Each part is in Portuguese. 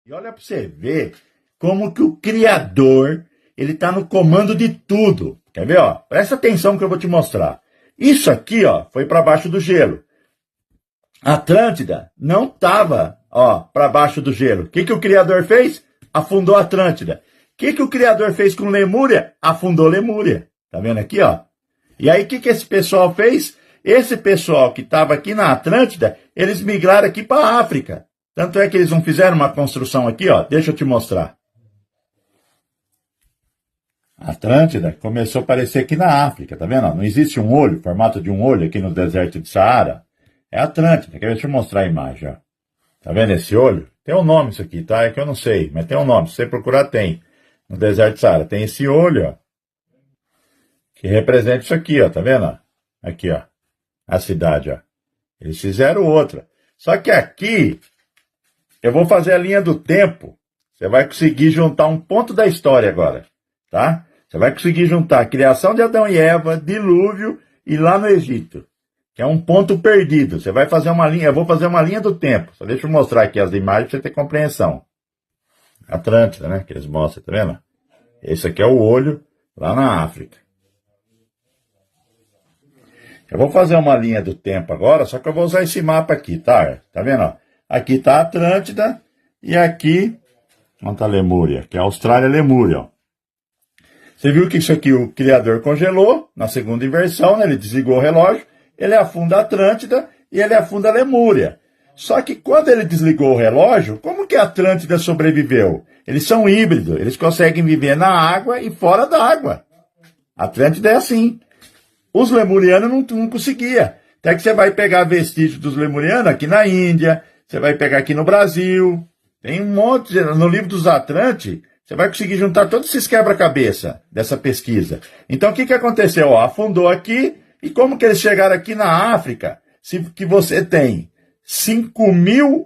E olha para você ver como que o Criador, ele está no comando de tudo. Quer ver, ó? Presta atenção que eu vou te mostrar. Isso aqui, ó, foi para baixo do gelo. Atlântida não estava, ó, para baixo do gelo. O que que o Criador fez? Afundou a Atlântida. O que que o Criador fez com Lemúria? Afundou Lemúria. Tá vendo aqui, ó? E aí, o que que esse pessoal fez? Esse pessoal que estava aqui na Atlântida, eles migraram aqui para a África. Tanto é que eles não fizeram uma construção aqui, ó. Deixa eu te mostrar. A Atlântida começou a aparecer aqui na África, tá vendo? Não existe um olho, formato de um olho aqui no deserto de Saara. É a Atlântida. Deixa eu mostrar a imagem, ó. Tá vendo esse olho? Tem um nome isso aqui, tá? É que eu não sei, mas tem um nome. Se você procurar, tem. No deserto de Saara. Tem esse olho, ó. Que representa isso aqui, ó. Tá vendo? Ó? Aqui, ó. A cidade, ó. Eles fizeram outra. Só que aqui, eu vou fazer a linha do tempo. Você vai conseguir juntar um ponto da história agora, tá? Você vai conseguir juntar a criação de Adão e Eva, dilúvio e lá no Egito, que é um ponto perdido. Você vai fazer uma linha, eu vou fazer uma linha do tempo. Só deixa eu mostrar aqui as imagens para você ter compreensão. Atlântida, né, que eles mostram, tá vendo? Esse aqui é o olho lá na África. Eu vou fazer uma linha do tempo agora, só que eu vou usar esse mapa aqui, tá? Tá vendo? Ó? Aqui está a Atlântida e aqui, onde está a Lemúria? Que é a Austrália Lemúria, ó. Você viu que isso aqui o Criador congelou, na segunda inversão, né? Ele desligou o relógio, ele afunda a Atlântida e ele afunda a Lemúria. Só que quando ele desligou o relógio, como que a Atlântida sobreviveu? Eles são híbridos, eles conseguem viver na água e fora da água. A Atlântida é assim. Os lemurianos não conseguiam. Até que você vai pegar vestígios dos lemurianos aqui na Índia, você vai pegar aqui no Brasil, tem um monte, no livro dos Atlantes, você vai conseguir juntar todos esses quebra-cabeça dessa pesquisa. Então, o que aconteceu? Ó, afundou aqui, e como que eles chegaram aqui na África? Que você tem 5.000...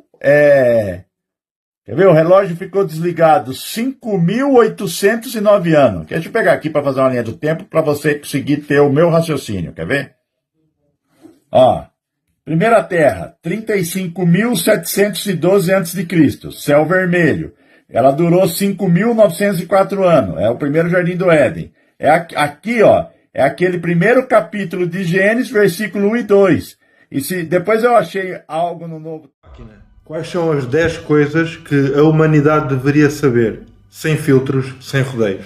Quer ver? O relógio ficou desligado 5.809 anos. Deixa eu pegar aqui para fazer uma linha do tempo para você conseguir ter o meu raciocínio. Quer ver? Ó, primeira Terra, 35.712 a.C., céu vermelho. Ela durou 5.904 anos. É o primeiro Jardim do Éden. Aqui, ó, é aquele primeiro capítulo de Gênesis, versículo 1 e 2. E depois eu achei algo no Novo... Quais são as 10 coisas que a humanidade deveria saber, sem filtros, sem rodeios?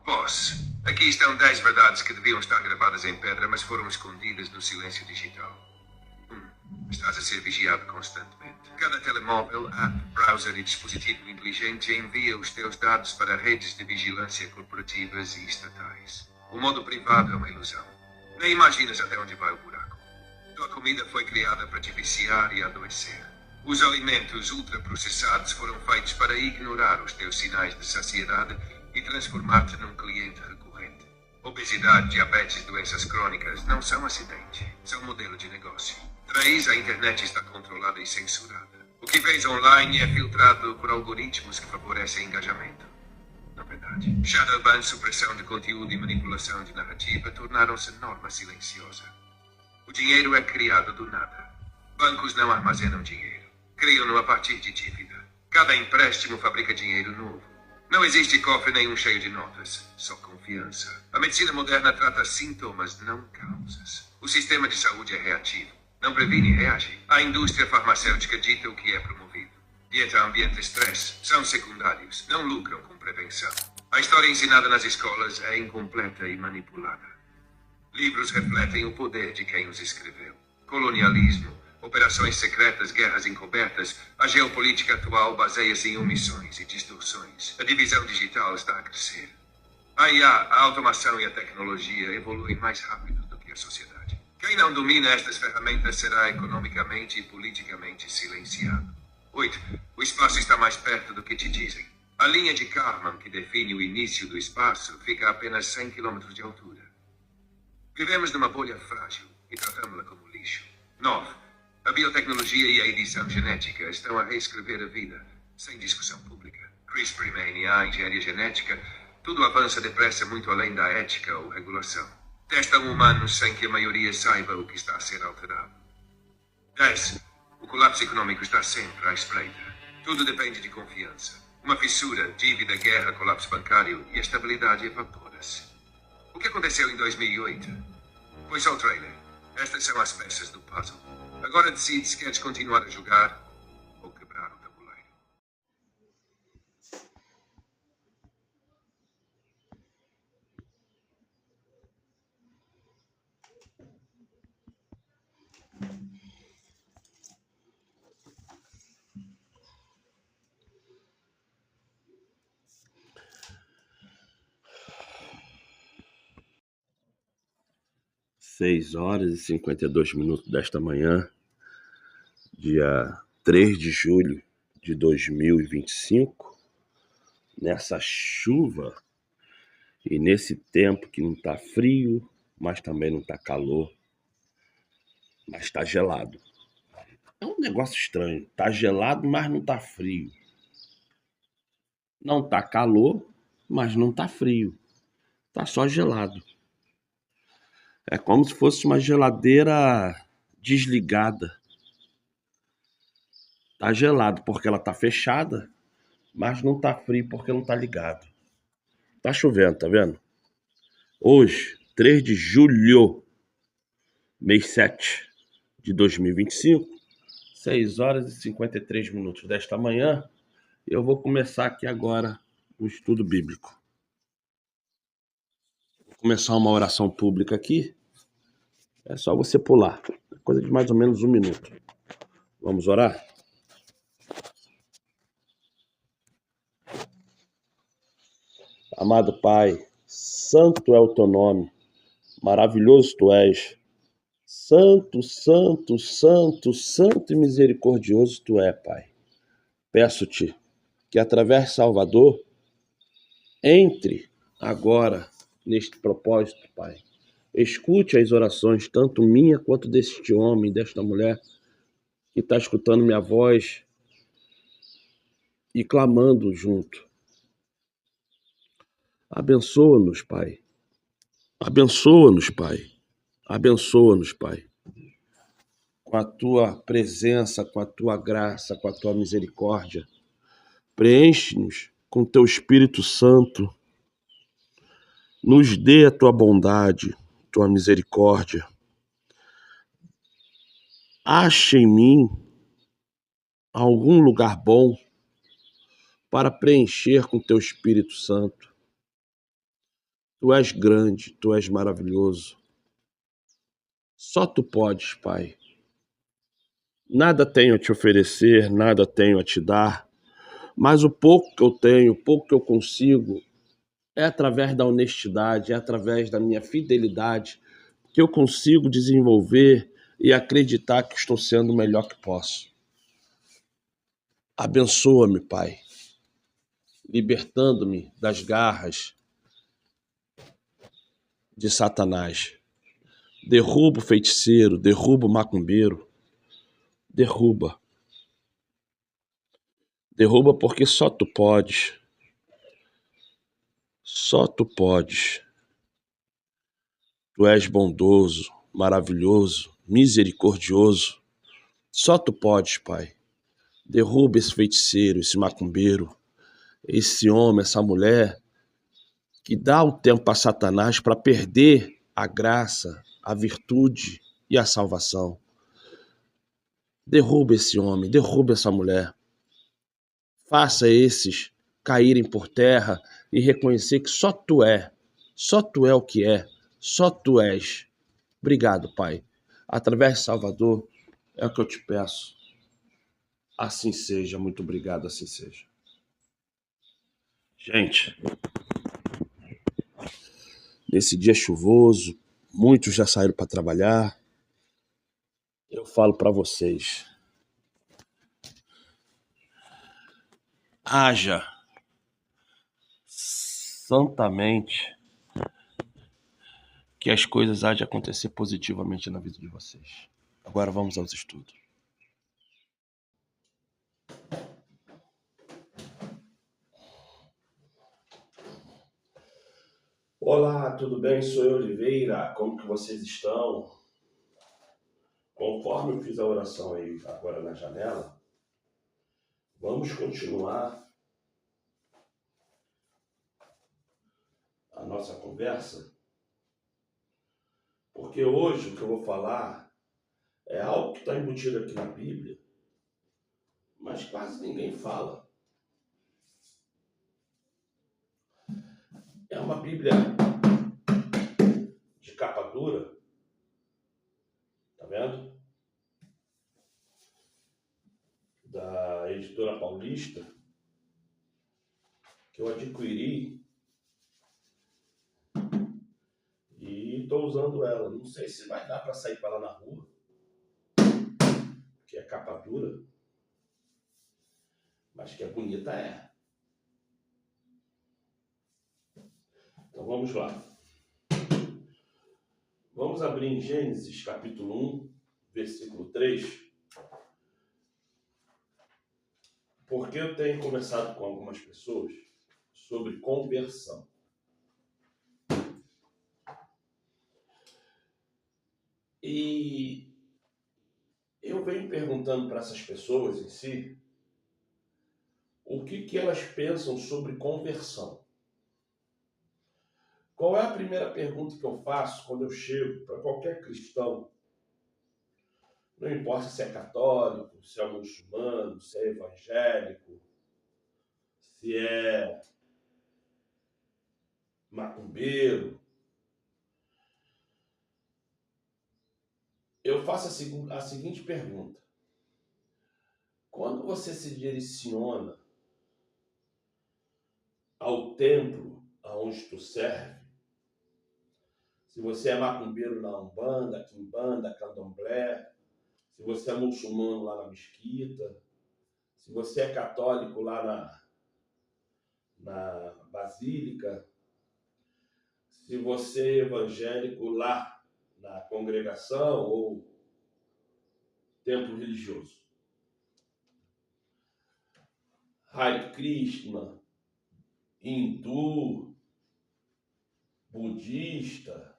Boss, aqui estão 10 verdades que deviam estar gravadas em pedra, mas foram escondidas no silêncio digital. Estás a ser vigiado constantemente. Cada telemóvel, app, browser e dispositivo inteligente envia os teus dados para redes de vigilância corporativas e estatais. O modo privado é uma ilusão. Nem imaginas até onde vai o buraco. Tua comida foi criada para te viciar e adoecer. Os alimentos ultraprocessados foram feitos para ignorar os teus sinais de saciedade e transformar-te num cliente recorrente. Obesidade, diabetes, doenças crônicas não são acidente, são modelo de negócio. 3. A internet está controlada e censurada. O que vês online é filtrado por algoritmos que favorecem engajamento. Na verdade, shadowban, supressão de conteúdo e manipulação de narrativa tornaram-se norma silenciosa. O dinheiro é criado do nada. Bancos não armazenam dinheiro. Criam-no a partir de dívida. Cada empréstimo fabrica dinheiro novo. Não existe cofre nenhum cheio de notas, só confiança. A medicina moderna trata sintomas, não causas. O sistema de saúde é reativo. Não previne e reage. A indústria farmacêutica dita o que é promovido. Dieta, ambiente e estresse são secundários. Não lucram com prevenção. A história ensinada nas escolas é incompleta e manipulada. Livros refletem o poder de quem os escreveu. Colonialismo, operações secretas, guerras encobertas. A geopolítica atual baseia-se em omissões e distorções. A divisão digital está a crescer. A IA, a automação e a tecnologia evoluem mais rápido do que a sociedade. Quem não domina estas ferramentas será economicamente e politicamente silenciado. 8. O espaço está mais perto do que te dizem. A linha de Kármán, que define o início do espaço, fica a apenas 100 km de altura. Vivemos numa bolha frágil e tratamos-la como lixo. 9. A biotecnologia e a edição genética estão a reescrever a vida, sem discussão pública. CRISPR e a engenharia genética Tudo avança depressa muito além da ética ou regulação. Testam humanos sem que a maioria saiba o que está a ser alterado. 10. O colapso econômico está sempre à espreita. Tudo depende de confiança. Uma fissura, dívida, guerra, colapso bancário e a estabilidade evapora-se. O que aconteceu em 2008? Foi só o trailer. Estas são as peças do puzzle. Agora decide se queres continuar a jogar ou quebrar o tabuleiro. Seis horas e 52 minutos desta manhã, dia 3 de julho de 2025, nessa chuva e nesse tempo que não tá frio, mas também não tá calor, mas tá gelado. É um negócio estranho, tá gelado, mas não tá frio. Não tá calor, mas não tá frio. Tá só gelado. É como se fosse uma geladeira desligada. Tá gelado porque ela tá fechada, mas não tá frio porque não tá ligado. Tá chovendo, tá vendo? Hoje, 3 de julho, mês 7 de 2025, 6 horas e 53 minutos desta manhã, eu vou começar aqui agora o estudo bíblico. Vou começar uma oração pública aqui. É só você pular. Coisa de mais ou menos 1 minuto. Vamos orar? Amado Pai, santo é o teu nome, maravilhoso tu és. Santo, santo, santo, santo e misericordioso tu é, Pai. Peço-te que através de Salvador entre agora neste propósito, Pai. Escute as orações, tanto minha quanto deste homem, desta mulher, que está escutando minha voz e clamando junto. Abençoa-nos, Pai. Abençoa-nos, Pai. Abençoa-nos, Pai. Com a tua presença, com a tua graça, com a tua misericórdia. Preenche-nos com teu Espírito Santo. Nos dê a tua bondade, tua misericórdia. Ache em mim algum lugar bom para preencher com teu Espírito Santo. Tu és grande, tu és maravilhoso. Só tu podes, Pai. Nada tenho a te oferecer, nada tenho a te dar, mas o pouco que eu tenho, o pouco que eu consigo, é através da honestidade, é através da minha fidelidade que eu consigo desenvolver e acreditar que estou sendo o melhor que posso. Abençoa-me, Pai, libertando-me das garras de Satanás. Derruba o feiticeiro, derruba o macumbeiro, derruba. Derruba porque só tu podes. Só tu podes. Tu és bondoso, maravilhoso, misericordioso. Só tu podes, Pai. Derruba esse feiticeiro, esse macumbeiro, esse homem, essa mulher que dá o tempo para Satanás para perder a graça, a virtude e a salvação. Derruba esse homem, derruba essa mulher. Faça esses caírem por terra e reconhecer que só tu é o que é, só tu és. Obrigado, Pai. Através de Salvador, é o que eu te peço. Assim seja, muito obrigado, assim seja. Gente, nesse dia chuvoso, muitos já saíram para trabalhar. Eu falo para vocês, haja santamente que as coisas há de acontecer positivamente na vida de vocês. Agora vamos aos estudos. Olá, tudo bem? Sou eu, Oliveira. Como que vocês estão? Conforme eu fiz a oração aí agora na janela, vamos continuar a nossa conversa, porque hoje o que eu vou falar é algo que está embutido aqui na Bíblia, mas quase ninguém fala. É uma Bíblia de capa dura, tá vendo? Da Editora Paulista, que eu adquiri e estou usando ela. Não sei se vai dar para sair para lá na rua, que é capa dura, mas que é bonita é. Então vamos lá. Vamos abrir em Gênesis capítulo 1, versículo 3, porque eu tenho conversado com algumas pessoas sobre conversão. E eu venho perguntando para essas pessoas em si o que elas pensam sobre conversão. Qual é a primeira pergunta que eu faço quando eu chego para qualquer cristão? Não importa se é católico, se é muçulmano, se é evangélico, se é macumbeiro. Eu faço a seguinte pergunta. Quando você se direciona ao templo aonde tu serve, se você é macumbeiro na Umbanda, Quimbanda, Candomblé, se você é muçulmano lá na mesquita, se você é católico lá na basílica, se você é evangélico lá na congregação ou templo religioso. Hare Krishna, hindu, budista,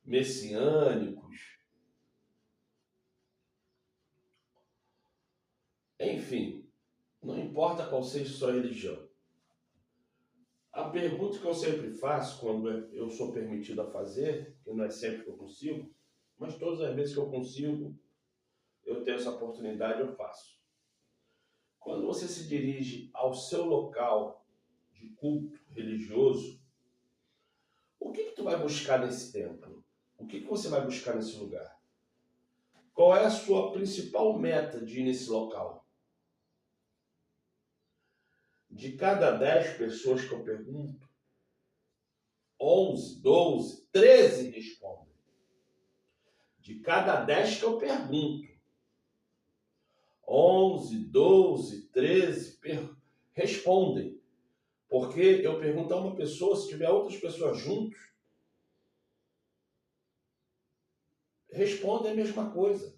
messiânicos, enfim, não importa qual seja sua religião. A pergunta que eu sempre faço quando eu sou permitido a fazer, que não é sempre que eu consigo, mas todas as vezes que eu consigo, eu tenho essa oportunidade, eu faço. Quando você se dirige ao seu local de culto religioso, o que tu vai buscar nesse templo? O que você vai buscar nesse lugar? Qual é a sua principal meta de ir nesse local? De cada 10 pessoas que eu pergunto, 11, 12, 13 respondem. De cada 10 que eu pergunto, 11, 12, 13 respondem. Porque eu pergunto a uma pessoa, se tiver outras pessoas juntos, respondem a mesma coisa.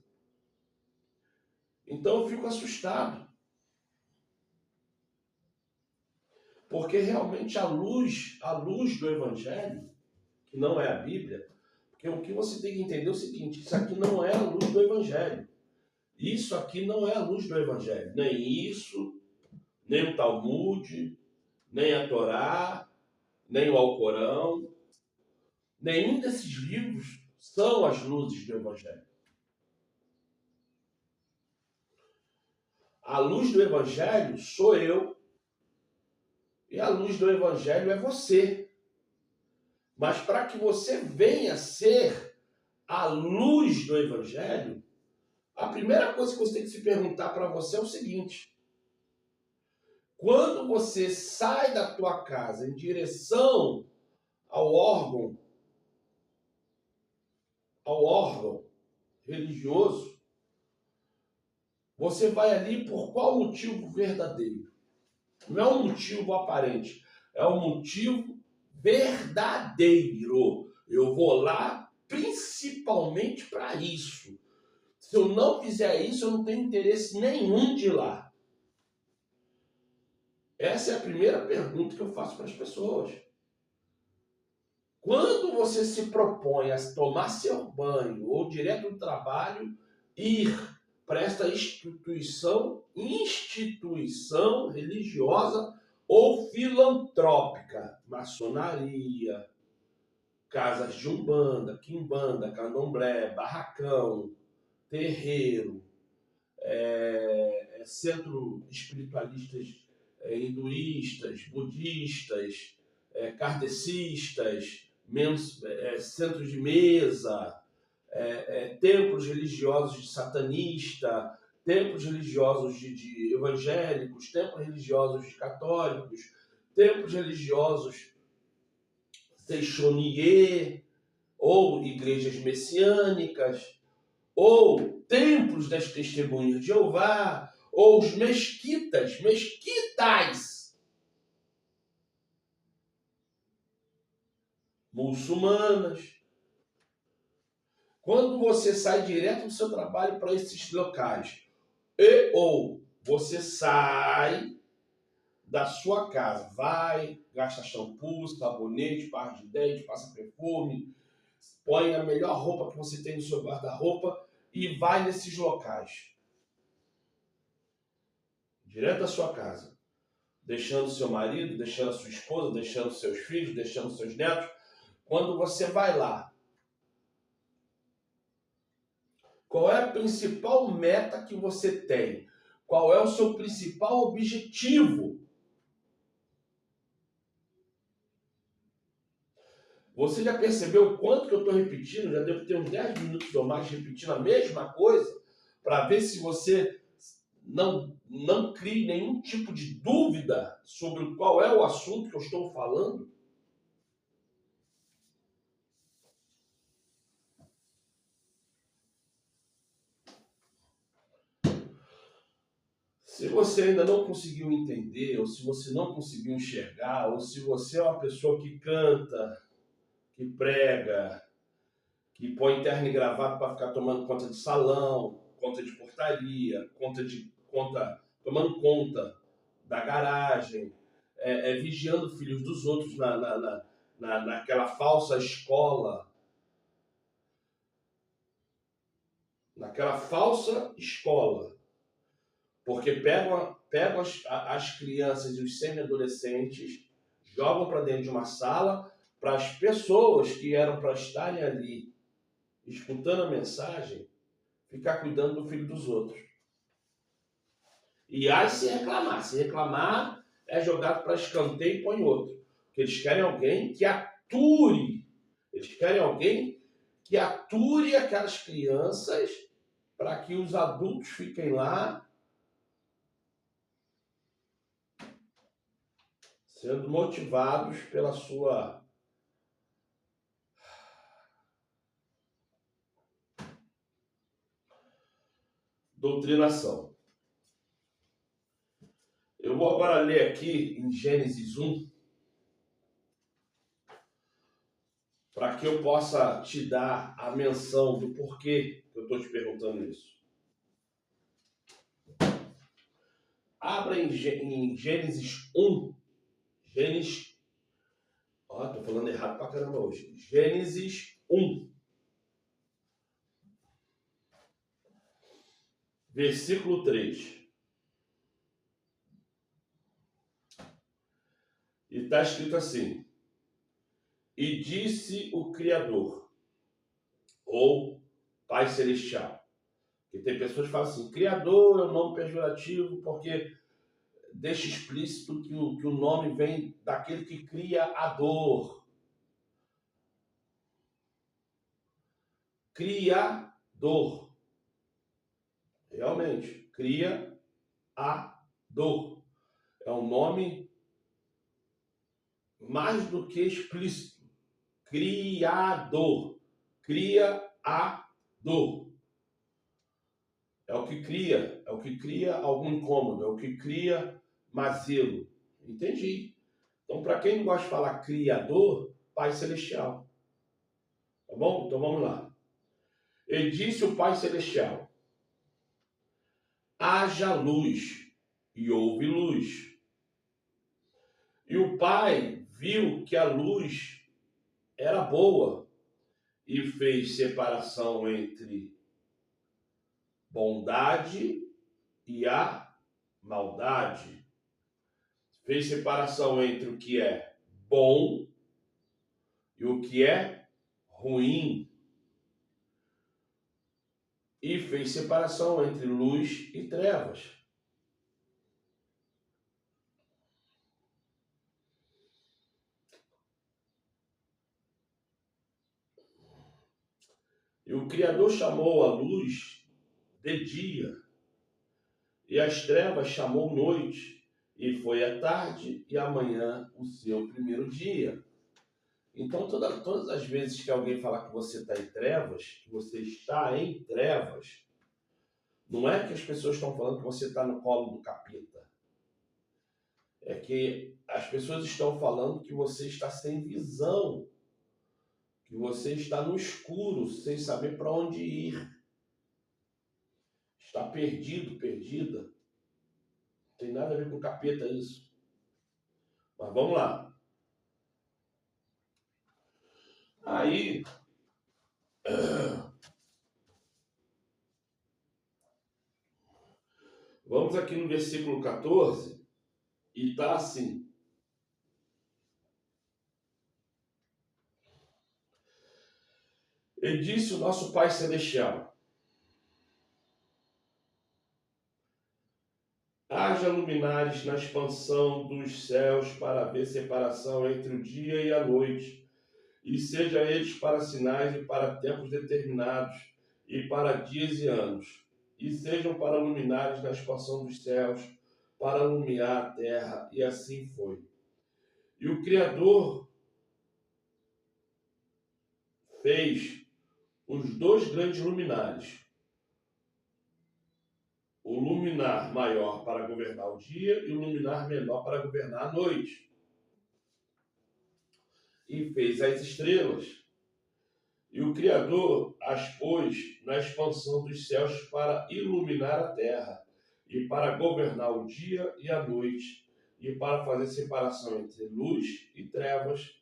Então eu fico assustado. Porque realmente a luz do Evangelho, que não é a Bíblia, porque o que você tem que entender é o seguinte, isso aqui não é a luz do Evangelho. Isso aqui não é a luz do Evangelho. Nem isso, nem o Talmud, nem a Torá, nem o Alcorão. Nenhum desses livros são as luzes do Evangelho. A luz do Evangelho sou eu e a luz do Evangelho é você. Mas para que você venha ser a luz do Evangelho, a primeira coisa que você tem que se perguntar para você é o seguinte: quando você sai da tua casa em direção ao órgão religioso, você vai ali por qual motivo verdadeiro? Não é um motivo aparente, é um motivo verdadeiro. Eu vou lá principalmente para isso. Se eu não fizer isso, eu não tenho interesse nenhum de ir lá. Essa é a primeira pergunta que eu faço para as pessoas. Quando você se propõe a tomar seu banho ou direto do trabalho, ir para esta instituição religiosa ou filantrópica, maçonaria, casas de umbanda, quimbanda, candomblé, barracão, terreiro, centro espiritualistas hinduístas, budistas, kardecistas, centros de mesa, templos religiosos de satanista, templos religiosos de evangélicos, templos religiosos de católicos, templos religiosos Seixonier, ou igrejas messiânicas, ou templos das testemunhas de Jeová, ou os mesquitas muçulmanas. Quando você sai direto do seu trabalho para esses locais, ou você sai da sua casa, vai, gasta shampoo, sabonete, pasta de dente, passa perfume, põe a melhor roupa que você tem no seu guarda-roupa e vai nesses locais. Direto da sua casa. Deixando seu marido, deixando a sua esposa, deixando seus filhos, deixando seus netos. Quando você vai lá, qual é a principal meta que você tem? Qual é o seu principal objetivo? Você já percebeu o quanto que eu estou repetindo? Já devo ter uns 10 minutos ou mais repetindo a mesma coisa para ver se você não crie nenhum tipo de dúvida sobre qual é o assunto que eu estou falando. Se você ainda não conseguiu entender, ou se você não conseguiu enxergar, ou se você é uma pessoa que canta, que prega, que põe terno e gravata para ficar tomando conta de salão, conta de portaria, tomando conta da garagem, vigiando filhos dos outros naquela falsa escola. Naquela falsa escola. Porque pegam as crianças e os semi-adolescentes, jogam para dentro de uma sala, para as pessoas que eram para estarem ali escutando a mensagem, ficar cuidando do filho dos outros. E aí se reclamar é jogado para escanteio e põe outro. Porque eles querem alguém que ature. Eles querem alguém que ature aquelas crianças para que os adultos fiquem lá sendo motivados pela sua doutrinação. Eu vou agora ler aqui em Gênesis 1, para que eu possa te dar a menção do porquê que eu estou te perguntando isso. Abra em Gênesis 1. Tô falando errado pra caramba hoje. Gênesis 1. Versículo 3. E está escrito assim: e disse o Criador, ou Pai Celestial. Porque tem pessoas que falam assim, Criador é um nome pejorativo porque deixa explícito que o nome vem daquele que cria a dor. Criador. Realmente, cria a dor. É um nome mais do que explícito. Criador. Cria a dor. É o que cria algum incômodo, é o que cria mazelo. Entendi. Então, para quem não gosta de falar Criador, Pai Celestial. Tá bom? Então vamos lá. E disse o Pai Celestial: haja luz, e houve luz. E o Pai viu que a luz era boa e fez separação entre bondade e a maldade. Fez separação entre o que é bom e o que é ruim. E fez separação entre luz e trevas. E o Criador chamou a luz de dia, e as trevas chamou noite, e foi a tarde e amanhã o seu primeiro dia. Então, todas as vezes que alguém falar que você está em trevas, que você está em trevas, não é que as pessoas estão falando que você está no colo do capeta. É que as pessoas estão falando que você está sem visão, que você está no escuro, sem saber para onde ir. Está perdido, perdida. Não tem nada a ver com capeta isso. Mas vamos lá. Aí, vamos aqui no versículo 14, e está assim. E disse o nosso Pai Celestial: haja luminares na expansão dos céus para haver separação entre o dia e a noite, e seja eles para sinais e para tempos determinados, e para dias e anos, e sejam para luminares na expansão dos céus, para iluminar a terra, e assim foi. E o Criador fez os dois grandes luminares, o luminar maior para governar o dia e o luminar menor para governar a noite. E fez as estrelas. E o Criador as pôs na expansão dos céus para iluminar a terra, e para governar o dia e a noite, e para fazer separação entre luz e trevas.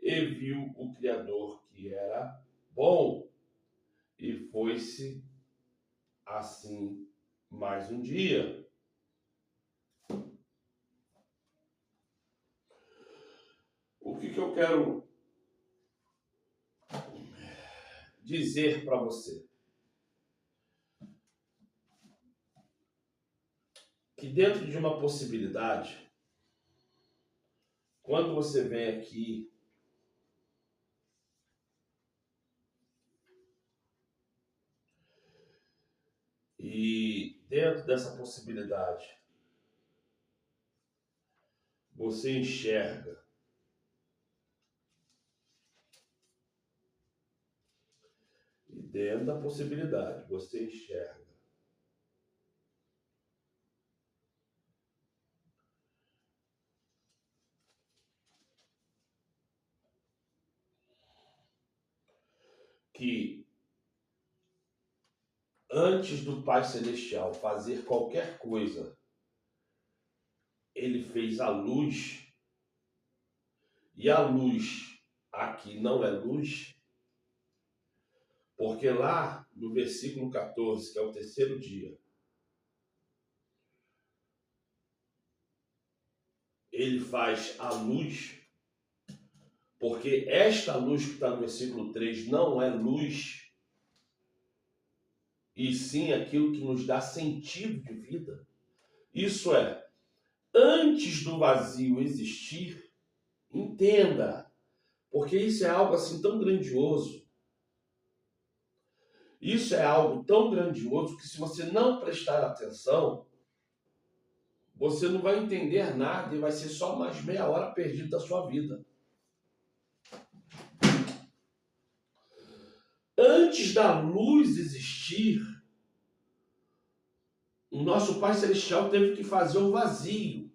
E viu o Criador que era bom. E foi-se assim mais um dia. O que eu quero dizer para você? Que dentro de uma possibilidade, quando você vem aqui e dentro dessa possibilidade você enxerga e dentro da possibilidade você enxerga que antes do Pai Celestial fazer qualquer coisa, ele fez a luz, e a luz aqui não é luz, porque lá no versículo 14, que é o terceiro dia, ele faz a luz, porque esta luz que está no versículo 3 não é luz, e sim aquilo que nos dá sentido de vida. Isso é, antes do vazio existir, entenda, porque isso é algo assim tão grandioso. Isso é algo tão grandioso que se você não prestar atenção, você não vai entender nada e vai ser só mais meia hora perdida da sua vida. Antes da luz existir, o nosso Pai Celestial teve que fazer o vazio.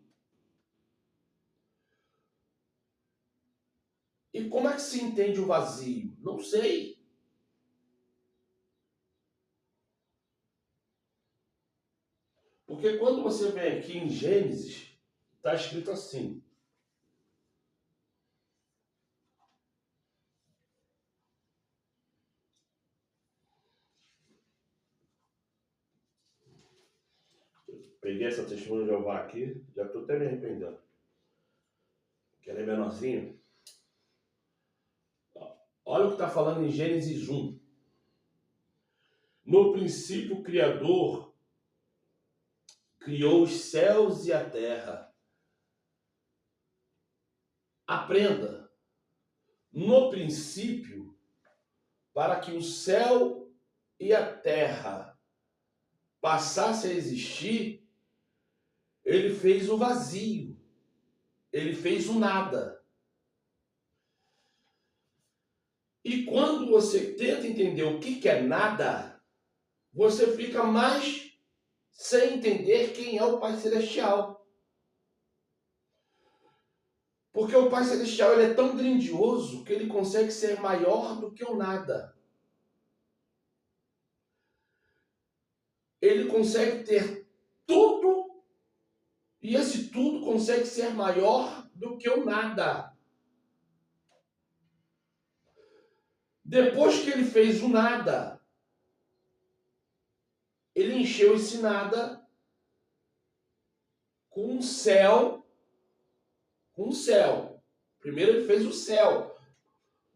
E como é que se entende o vazio? Não sei. Porque quando você vem aqui em Gênesis, está escrito assim: Peguei essa testemunha de Jeová aqui, já estou até me arrependendo. Que ela é menorzinha. Olha o que está falando em Gênesis 1. No princípio, o Criador criou os céus e a terra. Aprenda. No princípio, para que o céu e a terra passassem a existir, ele fez o vazio. Ele fez o nada. E quando você tenta entender o que é nada, você fica mais sem entender quem é o Pai Celestial. Porque o Pai Celestial ele é tão grandioso que ele consegue ser maior do que o nada. Ele consegue ter tudo e esse tudo consegue ser maior do que o nada. Depois que ele fez o nada, ele encheu esse nada com o céu. Com o céu. Primeiro ele fez o céu.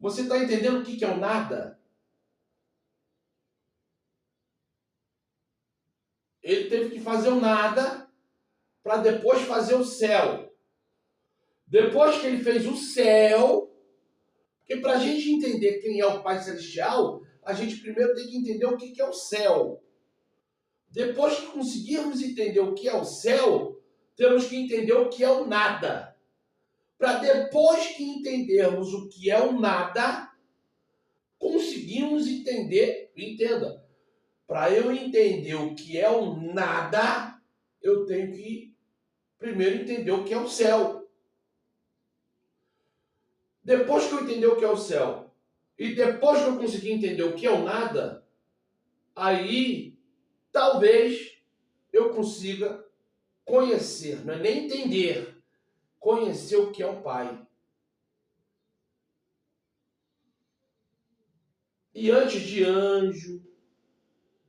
Você está entendendo o que é o nada? Ele teve que fazer o nada para depois fazer o céu. Depois que ele fez o céu, porque para a gente entender quem é o Pai Celestial, a gente primeiro tem que entender o que é o céu. Depois que conseguirmos entender o que é o céu, temos que entender o que é o nada. Para depois que entendermos o que é o nada, conseguimos entender, entenda, para eu entender o que é o nada, eu tenho que primeiro entender o que é o céu. Depois que eu entender o que é o céu, e depois que eu conseguir entender o que é o nada, aí talvez eu consiga conhecer, não é nem entender, conhecer o que é o Pai. E antes de anjo,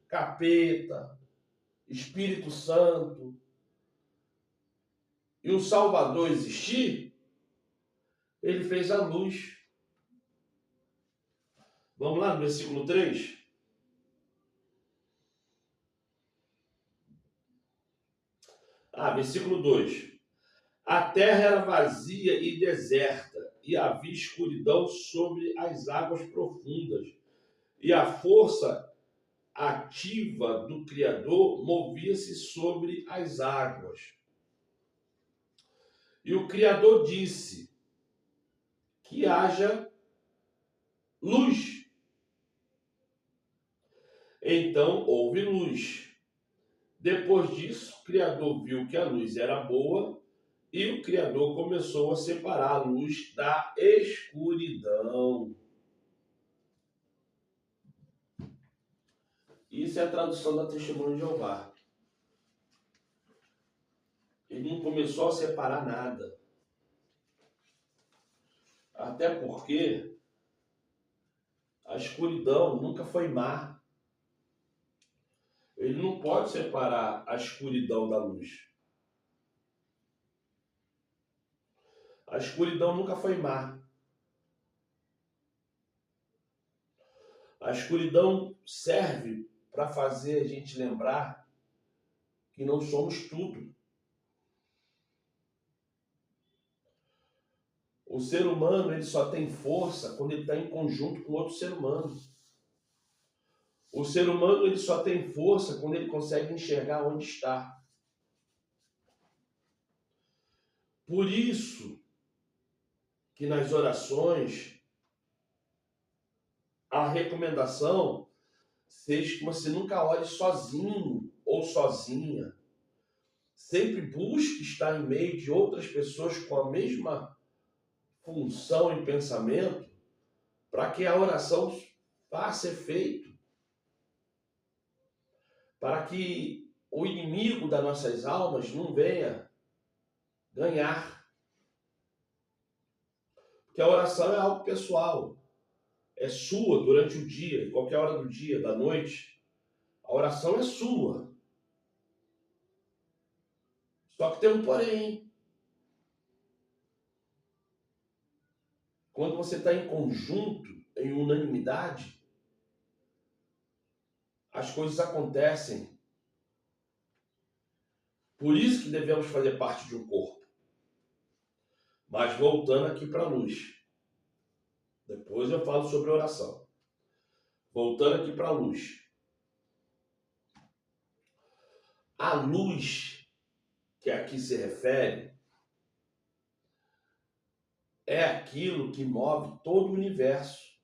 capeta, Espírito Santo e o Salvador existir, ele fez a luz. Vamos lá no versículo 3? Versículo 2. A terra era vazia e deserta, e havia escuridão sobre as águas profundas, e a força ativa do Criador movia-se sobre as águas. E o Criador disse que haja luz. Então houve luz. Depois disso, o Criador viu que a luz era boa e o Criador começou a separar a luz da escuridão. Isso é a tradução da Testemunha de Jeová. Ele não começou a separar nada. Até porque a escuridão nunca foi má. Ele não pode separar a escuridão da luz. A escuridão nunca foi má. A escuridão serve para fazer a gente lembrar que não somos tudo. O ser humano ele só tem força quando ele está em conjunto com outro ser humano. O ser humano ele só tem força quando ele consegue enxergar onde está. Por isso que nas orações a recomendação seja que você nunca ore sozinho ou sozinha. Sempre busque estar em meio de outras pessoas com a mesma função e pensamento para que a oração faça efeito. Para que o inimigo das nossas almas não venha ganhar. Porque a oração é algo pessoal. É sua durante o dia, qualquer hora do dia, da noite. A oração é sua. Só que tem um porém. Quando você está em conjunto, em unanimidade, as coisas acontecem. Por isso que devemos fazer parte de um corpo. Mas voltando aqui para a luz. Depois eu falo sobre oração. Voltando aqui para a luz. A luz que aqui se refere é aquilo que move todo o universo.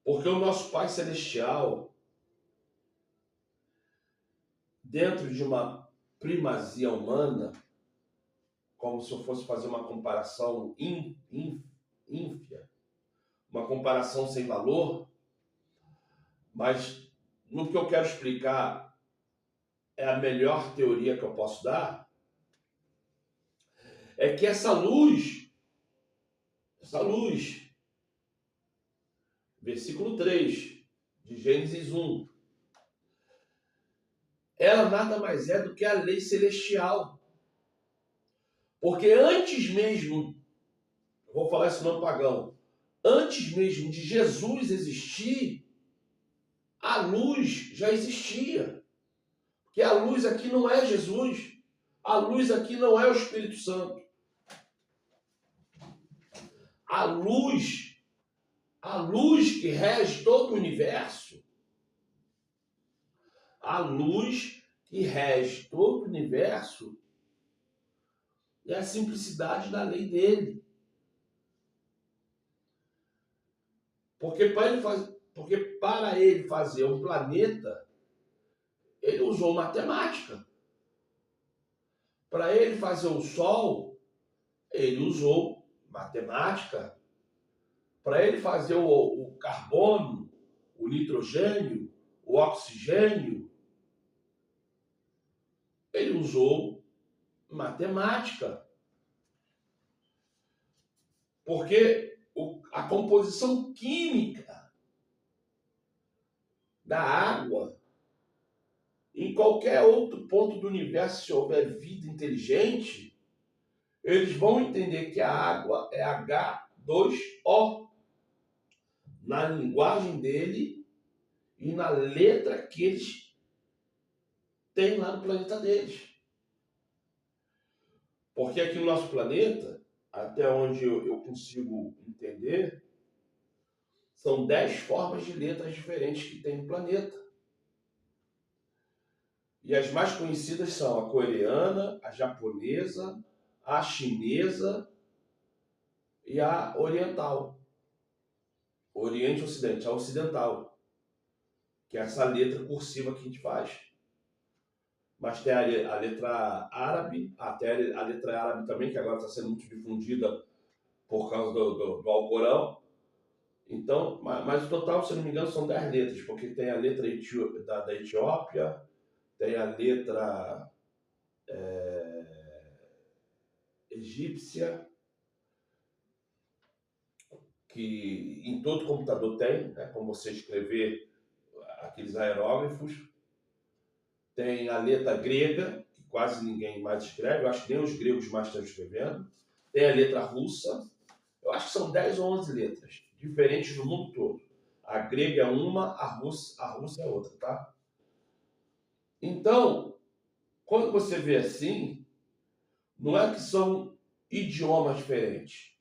Porque o nosso Pai Celestial, dentro de uma primazia humana, como se eu fosse fazer uma comparação ínfia, uma comparação sem valor, mas no que eu quero explicar é a melhor teoria que eu posso dar, é que essa luz, versículo 3 de Gênesis 1, ela nada mais é do que a lei celestial. Porque antes mesmo, eu vou falar esse nome pagão, antes mesmo de Jesus existir, a luz já existia. Porque a luz aqui não é Jesus, a luz aqui não é o Espírito Santo. A luz que rege todo o universo, a luz que rege todo o universo é a simplicidade da lei dele. Porque para ele fazer um planeta, ele usou matemática. Para ele fazer o Sol, ele usou matemática. Para ele fazer o carbono, o nitrogênio, o oxigênio, ele usou matemática. Porque a composição química da água, em qualquer outro ponto do universo, se houver vida inteligente, eles vão entender que a água é H2O na linguagem dele e na letra que eles têm lá no planeta deles. Porque aqui no nosso planeta, até onde eu consigo entender, são 10 formas de letras diferentes que tem no planeta. E as mais conhecidas são a coreana, a japonesa, a chinesa e a oriental. Oriente e Ocidente, a ocidental, que é essa letra cursiva que a gente faz. Mas tem a letra árabe, até a letra árabe também, que agora está sendo muito difundida por causa do Alcorão. Então, mas o total, se não me engano, são 10 letras, porque tem a letra da Etiópia, tem a letra egípcia, que em todo computador tem, né, como você escrever aqueles aerógrafos. Tem a letra grega, que quase ninguém mais escreve, eu acho que nem os gregos mais estão escrevendo. Tem a letra russa, eu acho que são 10 ou 11 letras, diferentes no mundo todo. A grega é uma, a russa é outra, tá? Então, quando você vê assim, não é que são idiomas diferentes,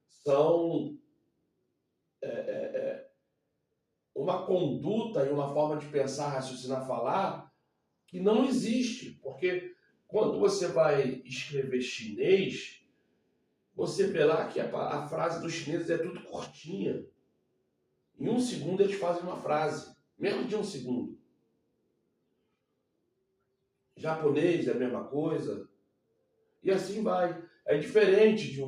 são uma conduta e uma forma de pensar, raciocinar, falar que não existe. Porque quando você vai escrever chinês, você vê lá que a frase dos chineses é tudo curtinha. Em 1 segundo eles fazem uma frase, menos de 1 segundo. Japonês é a mesma coisa. E assim vai. É diferente de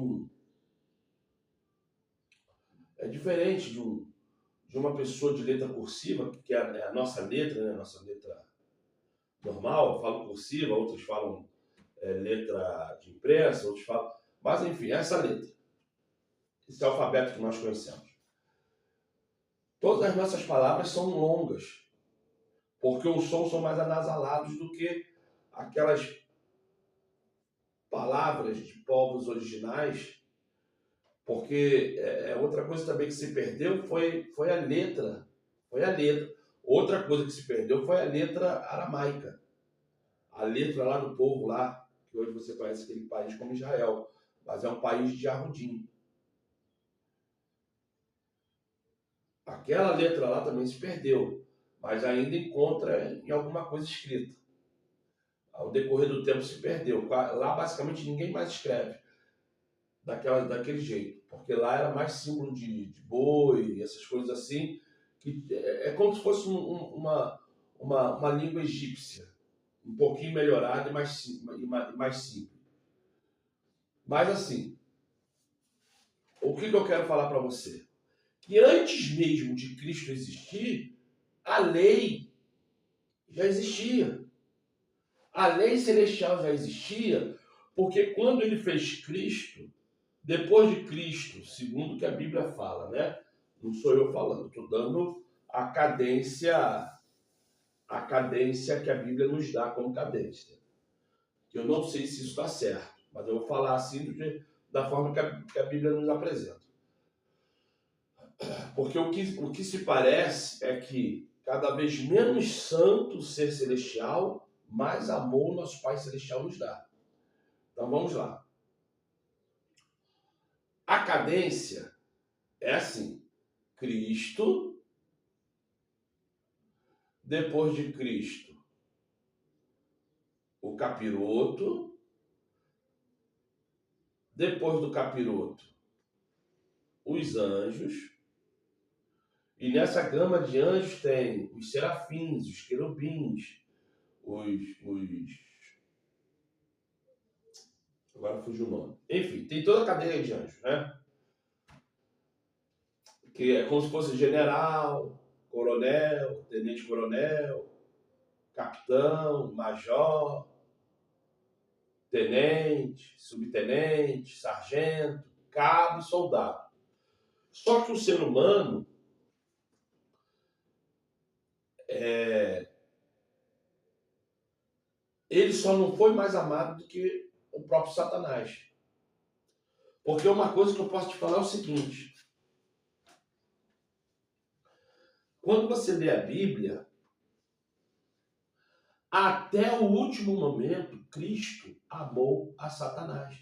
uma pessoa de letra cursiva, que é a nossa letra, né? A nossa letra normal. Eu falo cursiva, outros falam letra de impressa, outros falam... Mas, enfim, essa letra. Esse alfabeto que nós conhecemos. Todas as nossas palavras são longas, porque os sons são mais anasalados do que aquelas palavras de povos originais, porque outra coisa também que se perdeu foi a letra. Foi a letra. Outra coisa que se perdeu foi a letra aramaica. A letra lá do povo lá, que hoje você conhece aquele país como Israel, mas é um país de Arrudim. Aquela letra lá também se perdeu, mas ainda encontra em alguma coisa escrita. Ao decorrer do tempo se perdeu. Lá basicamente ninguém mais escreve daquele jeito, porque lá era mais símbolo de boi, essas coisas assim, que é como se fosse uma língua egípcia, um pouquinho melhorada e mais simples. Mas assim, o que eu quero falar para você? Que antes mesmo de Cristo existir, a lei já existia. A lei celestial já existia, porque quando ele fez Cristo, depois de Cristo, segundo o que a Bíblia fala, né? Não sou eu falando, estou dando a cadência que a Bíblia nos dá como cadência. Eu não sei se isso está certo, mas eu vou falar assim da forma que a Bíblia nos apresenta. Porque o que se parece é que cada vez menos santo ser celestial, mais amor nosso Pai Celestial nos dá. Então vamos lá. A cadência é assim: Cristo, depois de Cristo, o capiroto, depois do capiroto, os anjos, e nessa gama de anjos tem os serafins, os querubins, agora fugiu o nome. Enfim, tem toda a cadeia de anjos, né? Que é como se fosse general, coronel, tenente-coronel, capitão, major, tenente, subtenente, sargento, cabo e soldado. Só que o ser humano ele só não foi mais amado do que o próprio Satanás. Porque uma coisa que eu posso te falar é o seguinte: quando você lê a Bíblia, até o último momento, Cristo amou a Satanás.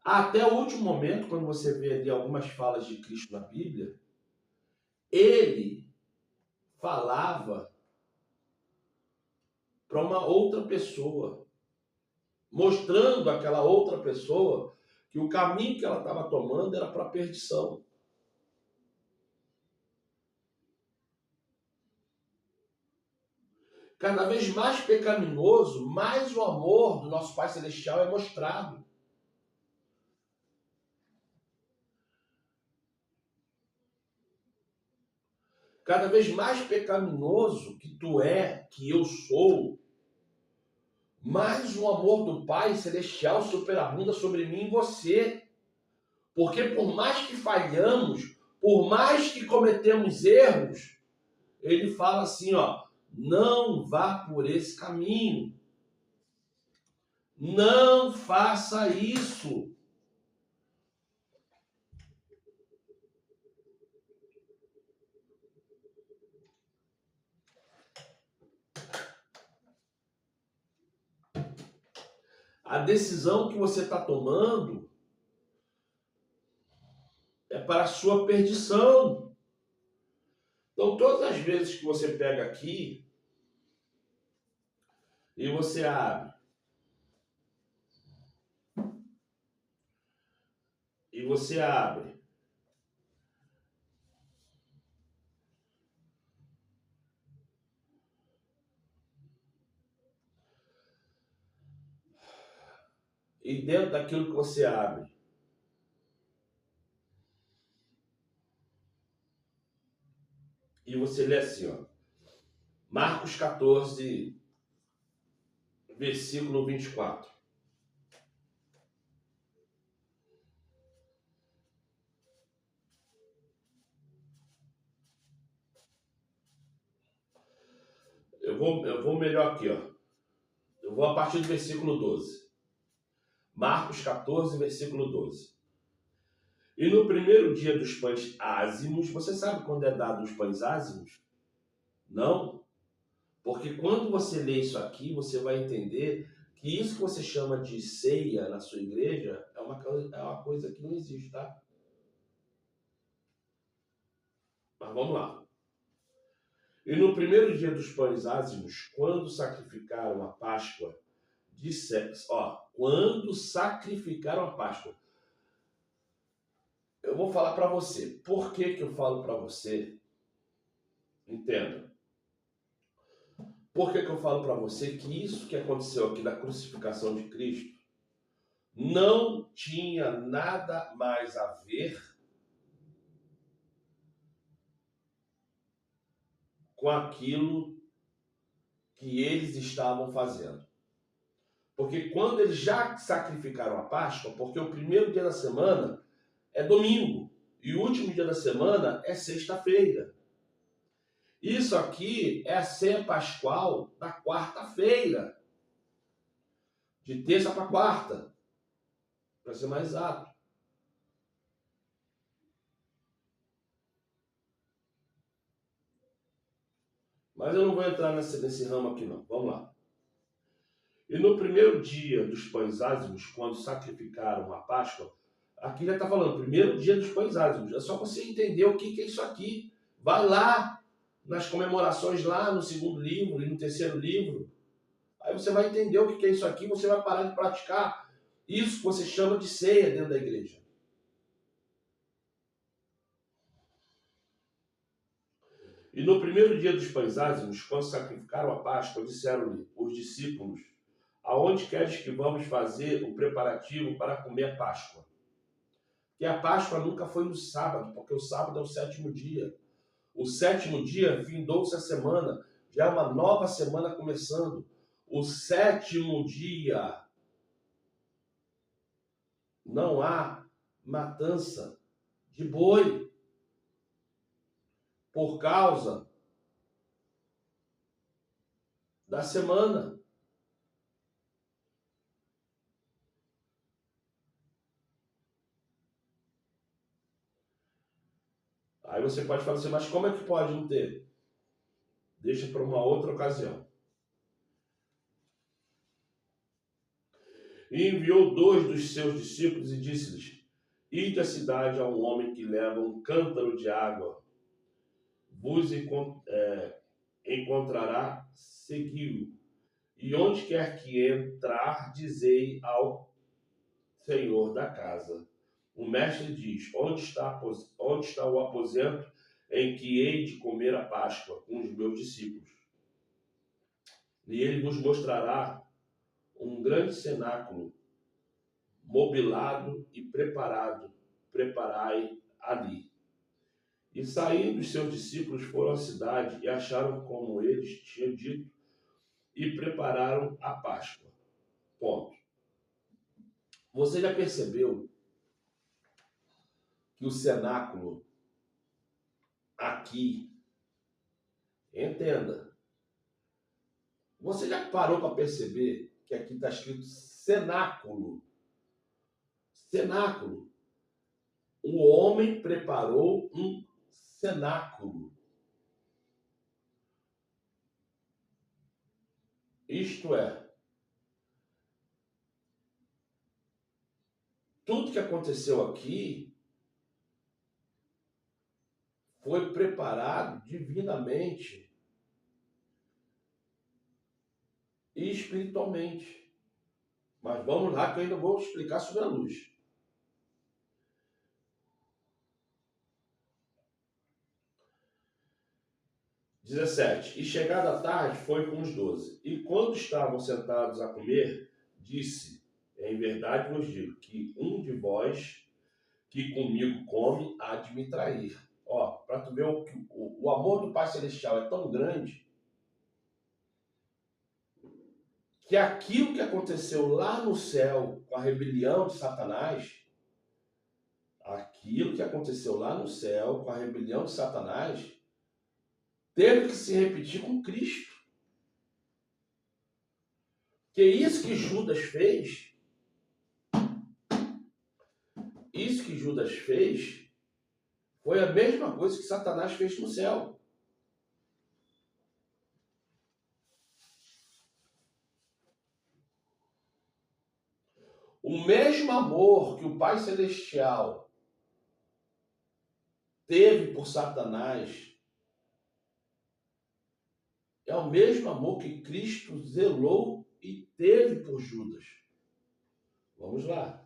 Até o último momento, quando você vê ali algumas falas de Cristo na Bíblia, ele falava para uma outra pessoa, mostrando àquela outra pessoa que o caminho que ela estava tomando era para a perdição. Cada vez mais pecaminoso, mais o amor do nosso Pai Celestial é mostrado. Cada vez mais pecaminoso que tu é, que eu sou, mais o amor do Pai Celestial superabunda sobre mim e você. Porque por mais que falhamos, por mais que cometemos erros, ele fala assim, ó, não vá por esse caminho. Não faça isso. A decisão que você está tomando é para a sua perdição. Então, todas as vezes que você pega aqui e você abre, e dentro daquilo que você abre, e você lê assim, ó, Marcos 14, versículo 24. Eu vou melhor aqui, ó. Eu vou a partir do versículo 12. Marcos 14, versículo 12. E no primeiro dia dos pães ázimos, você sabe quando é dado os pães ázimos? Não? Porque quando você lê isso aqui, você vai entender que isso que você chama de ceia na sua igreja é uma coisa que não existe, tá? Mas vamos lá. E no primeiro dia dos pães ázimos, quando sacrificaram a Páscoa, quando sacrificaram a Páscoa, eu vou falar para você. Por que que eu falo para você? Entenda. Por que que eu falo para você que isso que aconteceu aqui da crucificação de Cristo não tinha nada mais a ver com aquilo que eles estavam fazendo. Porque quando eles já sacrificaram a Páscoa, porque o primeiro dia da semana é domingo e o último dia da semana é sexta-feira. Isso aqui é a ceia pascual da quarta-feira, de terça para quarta, para ser mais exato. Mas eu não vou entrar nesse ramo aqui não. Vamos lá. E no primeiro dia dos pães ázimos, quando sacrificaram a Páscoa, aqui já está falando, primeiro dia dos pães ázimos. É só você entender o que é isso aqui. Vai lá nas comemorações, lá no segundo livro e no terceiro livro. Aí você vai entender o que é isso aqui, você vai parar de praticar isso que você chama de ceia dentro da igreja. E no primeiro dia dos pães ázimos, quando sacrificaram a Páscoa, disseram-lhe os discípulos: aonde queres que vamos fazer o preparativo para comer a Páscoa? Que a Páscoa nunca foi no sábado, porque o sábado é o sétimo dia. O sétimo dia findou-se a semana, já é uma nova semana começando. O sétimo dia não há matança de boi por causa da semana. Aí você pode falar assim, mas como é que pode não ter? Deixa para uma outra ocasião. E enviou 2 dos seus discípulos e disse-lhes: ide à cidade a um homem que leva um cântaro de água. Vos encontrará, segui-o. E onde quer que entrar, dizei ao senhor da casa: o mestre diz, onde está o aposento em que hei de comer a Páscoa com os meus discípulos? E ele vos mostrará um grande cenáculo, mobilado e preparado. Preparai ali. E saindo os seus discípulos foram à cidade e acharam como eles tinham dito e prepararam a Páscoa. Ponto. Você já percebeu que o cenáculo aqui, entenda, você já parou para perceber que aqui está escrito cenáculo? Cenáculo. O homem preparou um cenáculo. Isto é, tudo que aconteceu aqui foi preparado divinamente e espiritualmente. Mas vamos lá que eu ainda vou explicar sobre a luz. E chegada a tarde, foi com os 12. E quando estavam sentados a comer, disse: em verdade vos digo que um de vós que comigo come há de me trair. Ó, para tu ver o amor do Pai Celestial é tão grande que aquilo que aconteceu lá no céu com a rebelião de Satanás, teve que se repetir com Cristo. Que isso que Judas fez, foi a mesma coisa que Satanás fez no céu. O mesmo amor que o Pai Celestial teve por Satanás é o mesmo amor que Cristo zelou e teve por Judas. Vamos lá.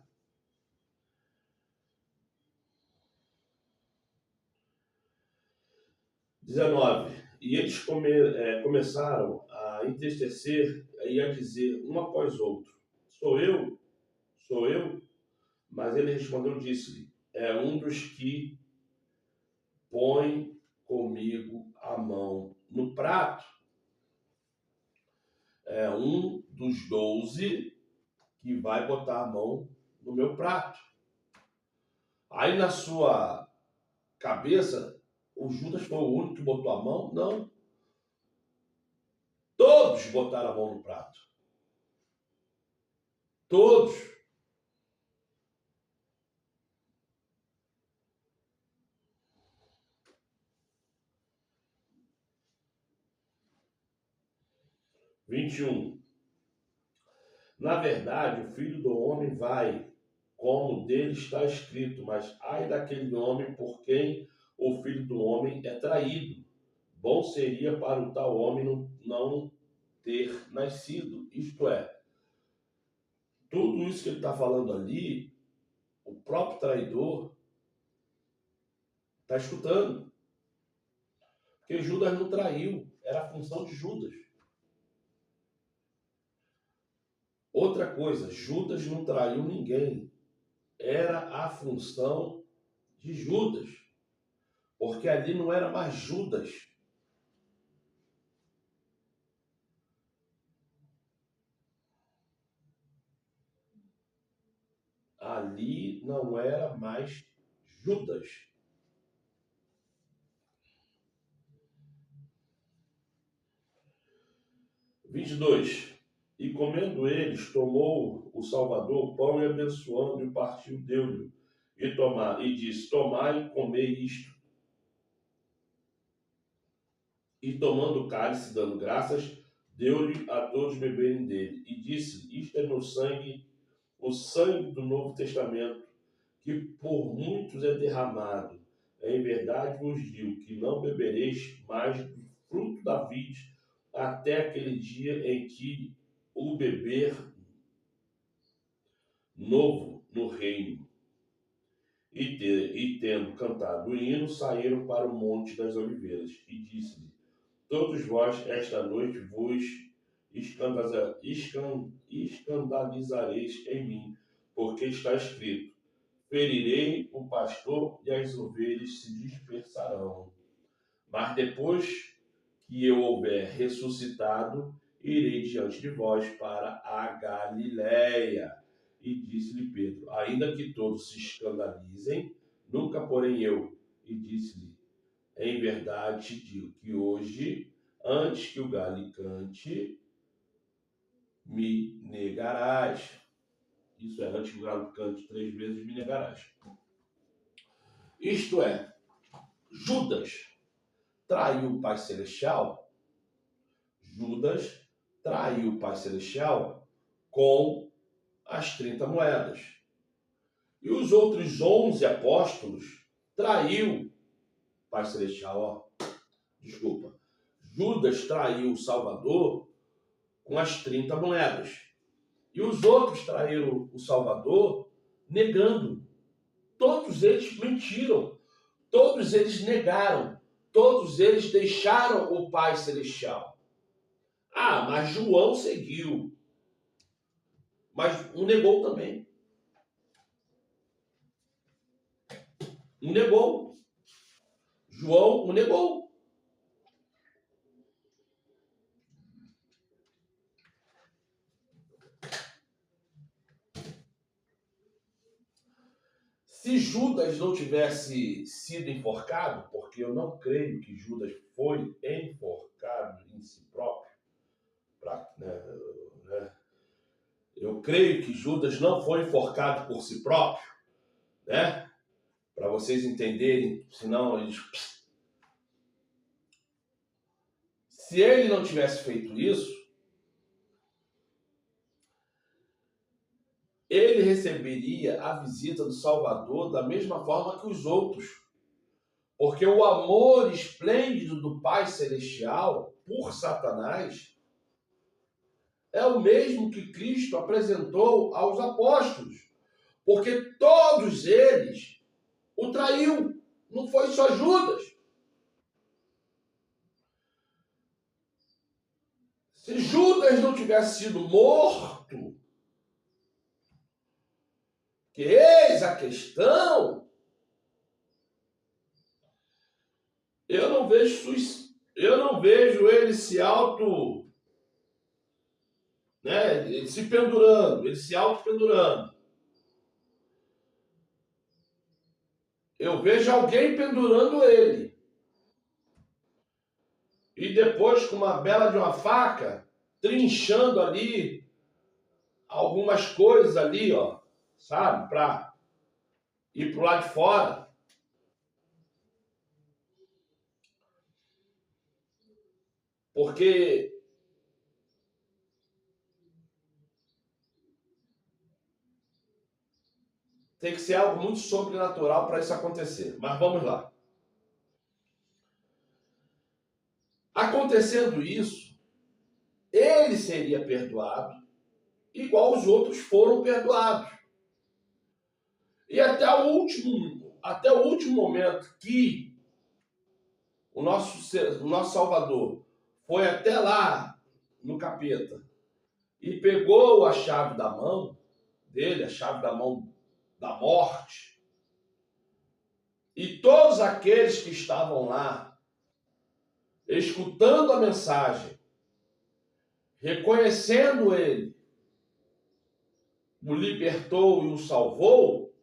19. E eles começaram a entristecer e a dizer um após outro: Sou eu? Sou eu? Mas ele respondeu e disse-lhe: É um dos que põe comigo a mão no prato. É um dos 12 que vai botar a mão no meu prato. Aí na sua cabeça, o Judas foi o único que botou a mão? Não. Todos botaram a mão no prato. Todos. (21) Na verdade, o Filho do Homem vai, como dele está escrito, mas ai daquele homem por quem o Filho do Homem é traído. Bom seria para o tal homem não ter nascido. Isto é, tudo isso que ele está falando ali, o próprio traidor está escutando. Porque Judas não traiu, era a função de Judas. Outra coisa, Judas não traiu ninguém. Era a função de Judas. Porque ali não era mais Judas. Ali não era mais Judas. (22) E comendo eles, tomou o Salvador o pão e abençoando, e partiu, deu-lhe, e disse: Tomai e comei isto. E tomando o cálice, dando graças, deu-lhe a todos beberem dele. E disse: Isto é meu sangue, o sangue do Novo Testamento, que por muitos é derramado. Em verdade vos digo que não bebereis mais do fruto da vide até aquele dia em que o beber novo no reino. E tendo cantado o hino, saíram para o Monte das Oliveiras. E disse-lhe: Todos vós esta noite vos escandalizareis em mim, porque está escrito: Ferirei o pastor e as ovelhas se dispersarão. Mas depois que eu houver ressuscitado, irei diante de vós para a Galiléia. E disse-lhe Pedro: Ainda que todos se escandalizem, nunca porém eu. E disse-lhe: Em verdade te digo que hoje, antes que o galho cante, me negarás. Isso é, antes que o galo cante 3 vezes, me negarás. Isto é, Judas traiu o Pai Celestial. Judas traiu o Pai Celestial com as 30 moedas. E os outros 11 apóstolos traiu o Pai Celestial. Judas traiu o Salvador com as 30 moedas. E os outros traíram o Salvador negando. Todos eles mentiram. Todos eles negaram. Todos eles deixaram o Pai Celestial. Ah, mas João seguiu. Mas um negou também. Um negou. João o negou. Se Judas não tivesse sido enforcado, porque eu não creio que Judas foi enforcado em si próprio, Eu creio que Judas não foi enforcado por si próprio, né? Para vocês entenderem, senão eles... Se ele não tivesse feito isso, ele receberia a visita do Salvador da mesma forma que os outros. Porque o amor esplêndido do Pai Celestial por Satanás é o mesmo que Cristo apresentou aos apóstolos. Porque todos eles o traiu. Não foi só Judas. Se Judas não tivesse sido morto, que eis a questão, eu não vejo ele se ele se pendurando, ele se auto-pendurando. Eu vejo alguém pendurando ele. E depois, com uma bela de uma faca, trinchando ali algumas coisas ali, ó, sabe, para ir pro lado de fora. Porque tem que ser algo muito sobrenatural para isso acontecer. Mas vamos lá. Acontecendo isso, ele seria perdoado, igual os outros foram perdoados. E até o último momento que o nosso Salvador foi até lá no capeta e pegou a chave da mão dele, a chave da mão da morte, e todos aqueles que estavam lá, escutando a mensagem, reconhecendo ele, o libertou e o salvou,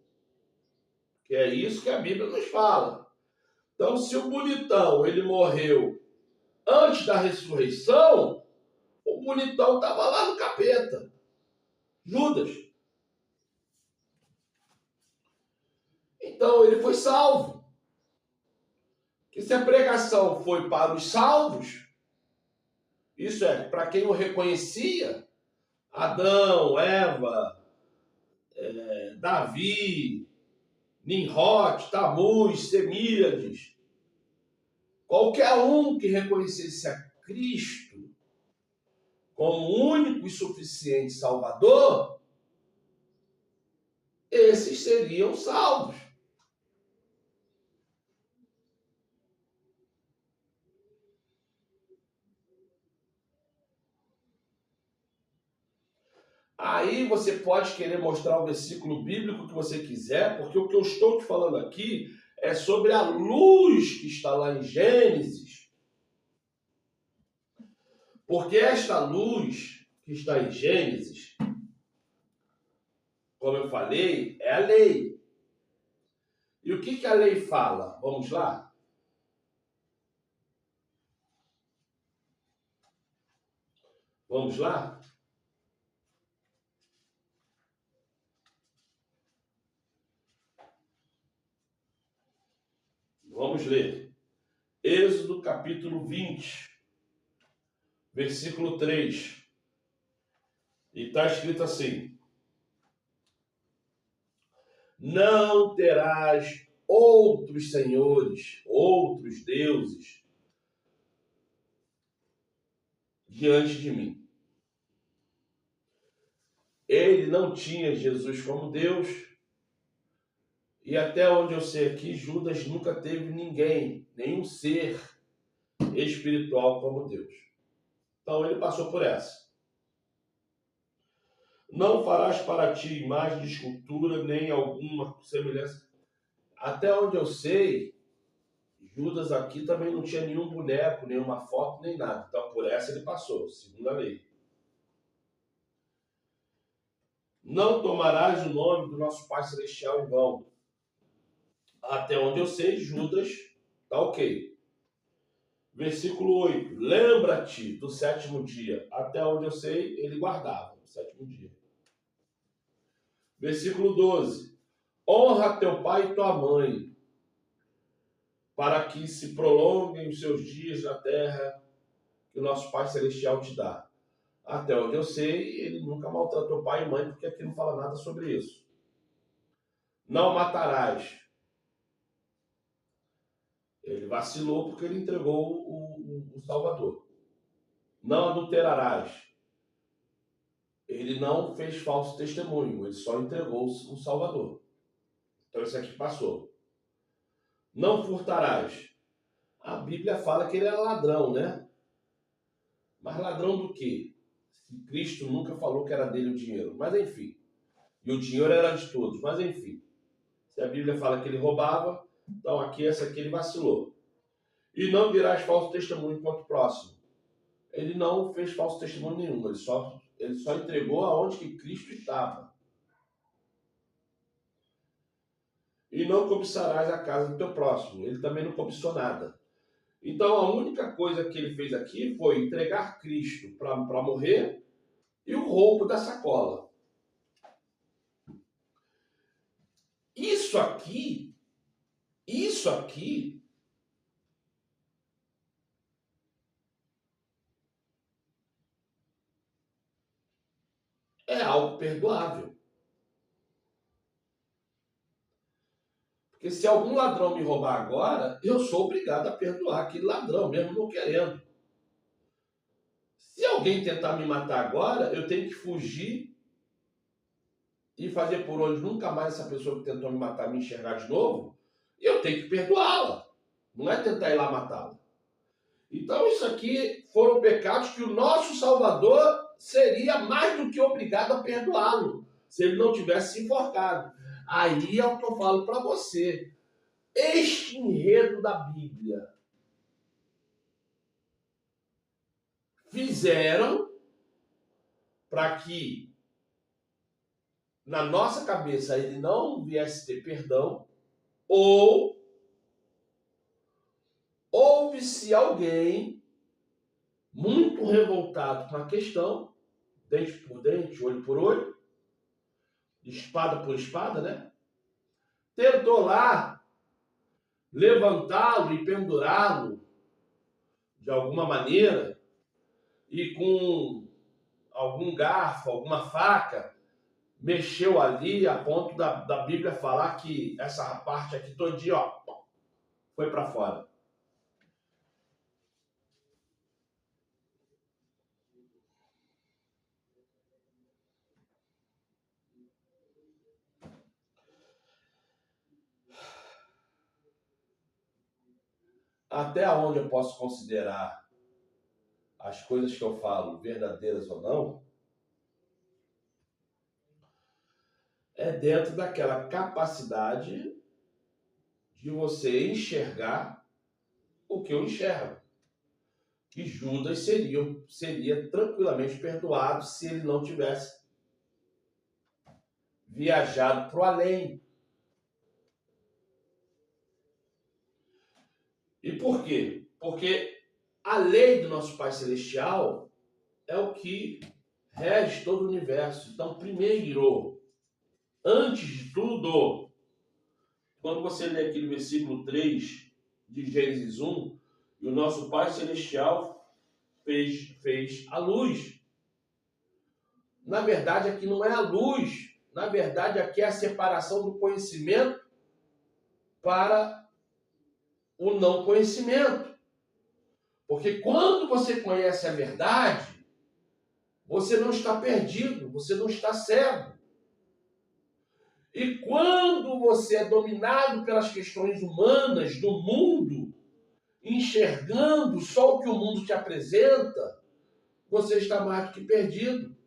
que é isso que a Bíblia nos fala. Então, se o bonitão ele morreu antes da ressurreição, o bonitão estava lá no capeta. Judas. Então, ele foi salvo. E se a pregação foi para os salvos, isso é, para quem o reconhecia, Adão, Eva, Davi, Nimrod, Tamuz, Semíades, qualquer um que reconhecesse a Cristo como único e suficiente Salvador, esses seriam salvos. Aí você pode querer mostrar o versículo bíblico que você quiser, porque o que eu estou te falando aqui é sobre a luz que está lá em Gênesis. Porque esta luz que está em Gênesis, como eu falei, é a lei. E o que a lei fala? Vamos lá? Vamos lá? Vamos ler. Êxodo capítulo 20, versículo 3. E está escrito assim: não terás outros senhores, outros deuses diante de mim. Ele não tinha Jesus como Deus, e até onde eu sei aqui, Judas nunca teve ninguém, nenhum ser espiritual como Deus. Então ele passou por essa. Não farás para ti imagem de escultura, nem alguma semelhança. Até onde eu sei, Judas aqui também não tinha nenhum boneco, nenhuma foto, nem nada. Então por essa ele passou, segundo a lei. Não tomarás o nome do nosso Pai Celestial em vão. Até onde eu sei, Judas tá ok. Versículo 8. Lembra-te do sétimo dia. Até onde eu sei, ele guardava o sétimo dia. Versículo 12. Honra teu pai e tua mãe, para que se prolonguem os seus dias na terra que o nosso Pai Celestial te dá. Até onde eu sei, ele nunca maltratou pai e mãe, porque aqui não fala nada sobre isso. Não matarás. Ele vacilou porque ele entregou o Salvador. Não adulterarás. Ele não fez falso testemunho, ele só entregou o Salvador. Então isso aqui passou. Não furtarás. A Bíblia fala que ele era ladrão, né? Mas ladrão do quê? Se Cristo nunca falou que era dele o dinheiro. Mas enfim. E o dinheiro era de todos. Mas enfim. Se a Bíblia fala que ele roubava, então aqui essa aqui ele vacilou. E não dirás falso testemunho contra o próximo. Ele não fez falso testemunho nenhum. Ele só entregou aonde que Cristo estava. E não cobiçarás a casa do teu próximo. Ele também não cobiçou nada. Então a única coisa que ele fez aqui foi entregar Cristo para morrer e o roubo da sacola. Isso aqui é algo perdoável. Porque se algum ladrão me roubar agora, eu sou obrigado a perdoar aquele ladrão, mesmo não querendo. Se alguém tentar me matar agora, eu tenho que fugir e fazer por onde nunca mais essa pessoa que tentou me matar me enxergar de novo, e eu tenho que perdoá-la. Não é tentar ir lá matá-la. Então isso aqui foram pecados que o nosso Salvador seria mais do que obrigado a perdoá-lo, se ele não tivesse se enforcado. Aí é o que eu falo para você. Este enredo da Bíblia fizeram para que na nossa cabeça ele não viesse ter perdão, ou houve-se alguém muito revoltado com a questão, dente por dente, olho por olho, espada por espada, né? Tentou lá levantá-lo e pendurá-lo de alguma maneira e com algum garfo, alguma faca, mexeu ali a ponto da Bíblia falar que essa parte aqui todinha, ó, foi para fora. Até onde eu posso considerar as coisas que eu falo verdadeiras ou não, é dentro daquela capacidade de você enxergar o que eu enxergo. Que Judas seria tranquilamente perdoado se ele não tivesse viajado para o além. E por quê? Porque a lei do nosso Pai Celestial é o que rege todo o universo. Então, primeiro, antes de tudo, quando você lê aquele versículo 3 de Gênesis 1, e o nosso Pai Celestial fez a luz. Na verdade, aqui não é a luz. Na verdade, aqui é a separação do conhecimento para o não conhecimento. Porque quando você conhece a verdade, você não está perdido, você não está cego. E quando você é dominado pelas questões humanas do mundo, enxergando só o que o mundo te apresenta, você está mais do que perdido.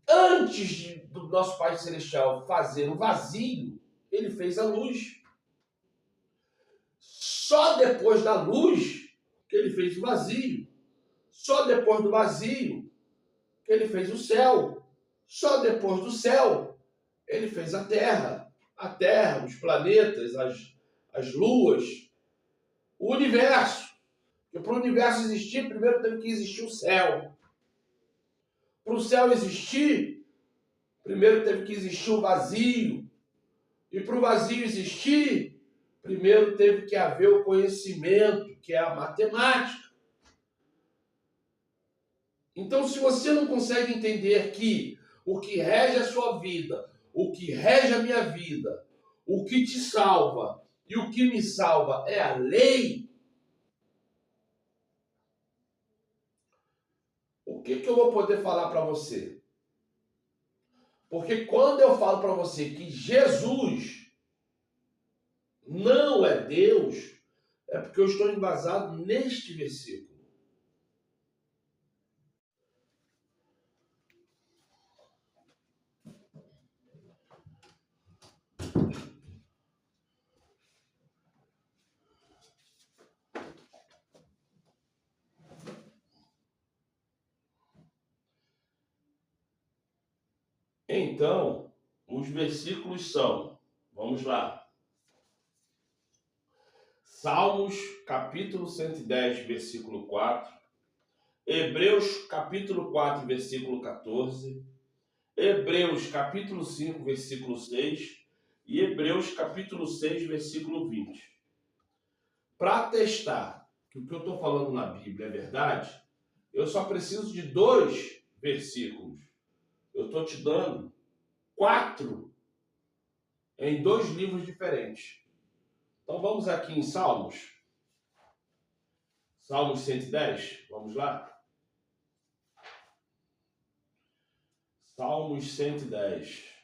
Antes do nosso Pai Celestial fazer o vazio, ele fez a luz. Só depois da luz que ele fez o vazio. Só depois do vazio que ele fez o céu. Só depois do céu ele fez a terra, os planetas, as luas, o universo. Que para o universo existir, primeiro teve que existir o céu. Para o céu existir, primeiro teve que existir o vazio. E para o vazio existir, primeiro teve que haver o conhecimento, que é a matemática. Então, se você não consegue entender que o que rege a sua vida, o que rege a minha vida, o que te salva e o que me salva é a lei, o que eu vou poder falar para você? Porque quando eu falo para você que Jesus não é Deus, é porque eu estou embasado neste versículo. Então, os versículos são, vamos lá, Salmos, capítulo 110, versículo 4, Hebreus, capítulo 4, versículo 14, Hebreus, capítulo 5, versículo 6 e Hebreus, capítulo 6, versículo 20. Para atestar que o que eu estou falando na Bíblia é verdade, eu só preciso de 2 versículos. Eu estou te dando 4 em 2 livros diferentes. Então vamos aqui em Salmos. Salmos 110, vamos lá? Salmos 110.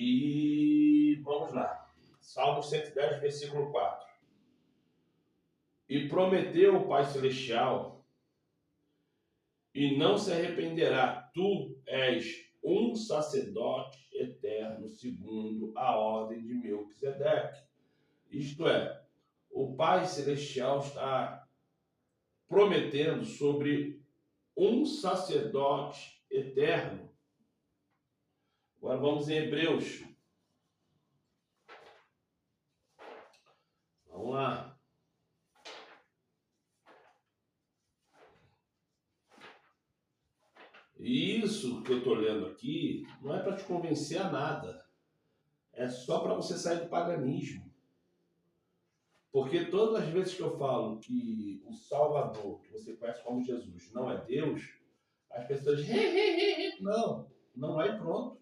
E vamos lá. Salmos 110, versículo 4. E prometeu o Pai Celestial, e não se arrependerá. Tu és um sacerdote eterno, segundo a ordem de Melquisedeque. Isto é, o Pai Celestial está prometendo sobre um sacerdote eterno. Agora vamos em Hebreus. Vamos lá. E isso que eu estou lendo aqui não é para te convencer a nada. É só para você sair do paganismo. Porque todas as vezes que eu falo que o Salvador, que você conhece como Jesus, não é Deus, as pessoas... Não, não é, pronto.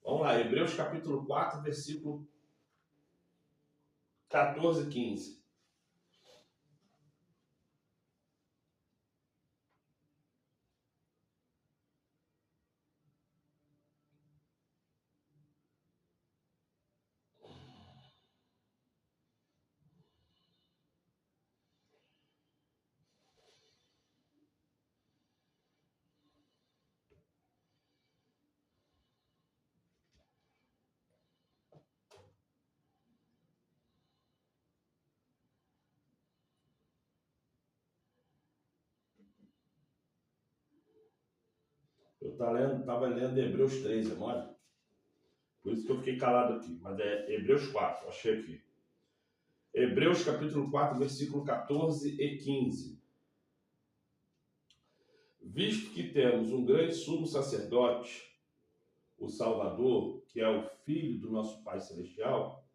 Vamos lá, Hebreus capítulo 4, versículo 14 e 15. Eu estava lendo Hebreus 3, amor. Por isso que eu fiquei calado aqui. Mas é Hebreus 4, achei aqui. Hebreus capítulo 4, versículo 14 e 15. Visto que temos um grande sumo sacerdote, o Salvador, que é o Filho do nosso Pai Celestial,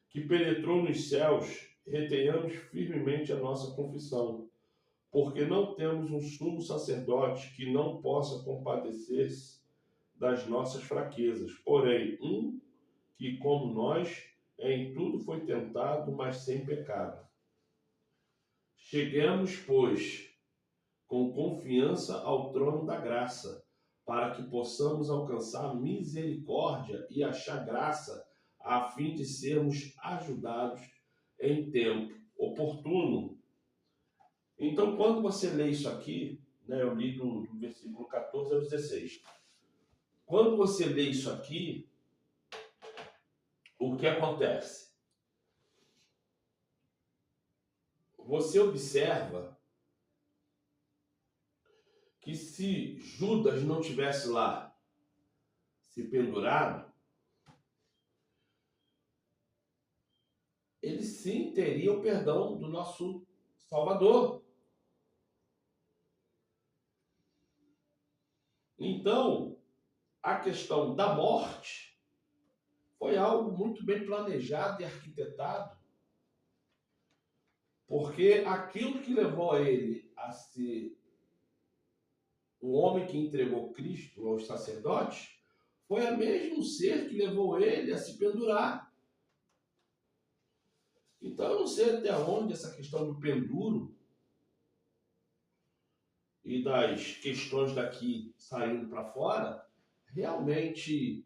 que penetrou nos céus, retenhamos firmemente a nossa confissão, porque não temos um sumo sacerdote que não possa compadecer-se das nossas fraquezas, porém, um que, como nós, em tudo foi tentado, mas sem pecado. Cheguemos, pois, com confiança ao trono da graça, para que possamos alcançar misericórdia e achar graça, a fim de sermos ajudados em tempo oportuno. Então, quando você lê isso aqui, né, eu li do versículo 14 ao 16. Quando você lê isso aqui, o que acontece? você observa que se Judas não tivesse lá se pendurado, ele sim teria o perdão do nosso Salvador. Então, a questão da morte foi algo muito bem planejado e arquitetado, porque aquilo que levou ele a ser um homem que entregou Cristo aos sacerdotes foi o mesmo ser que levou ele a se pendurar. Então, eu não sei até onde essa questão do penduro e das questões daqui saindo para fora realmente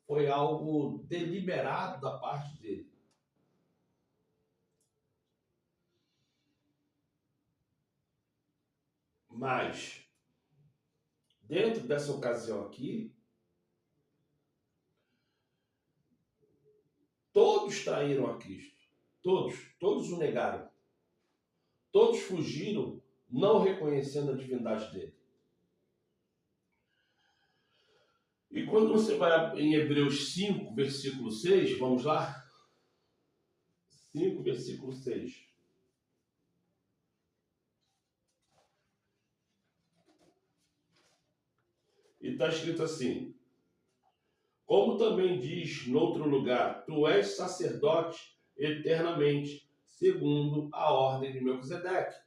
foi algo deliberado da parte dele. Mas, dentro dessa ocasião aqui, todos traíram a Cristo. Todos o negaram. Todos fugiram, não reconhecendo a divindade dele. E quando você vai em Hebreus 5, versículo 6, vamos lá? 5, versículo 6. E está escrito assim: como também diz noutro lugar, tu és sacerdote eternamente, segundo a ordem de Melquisedeque.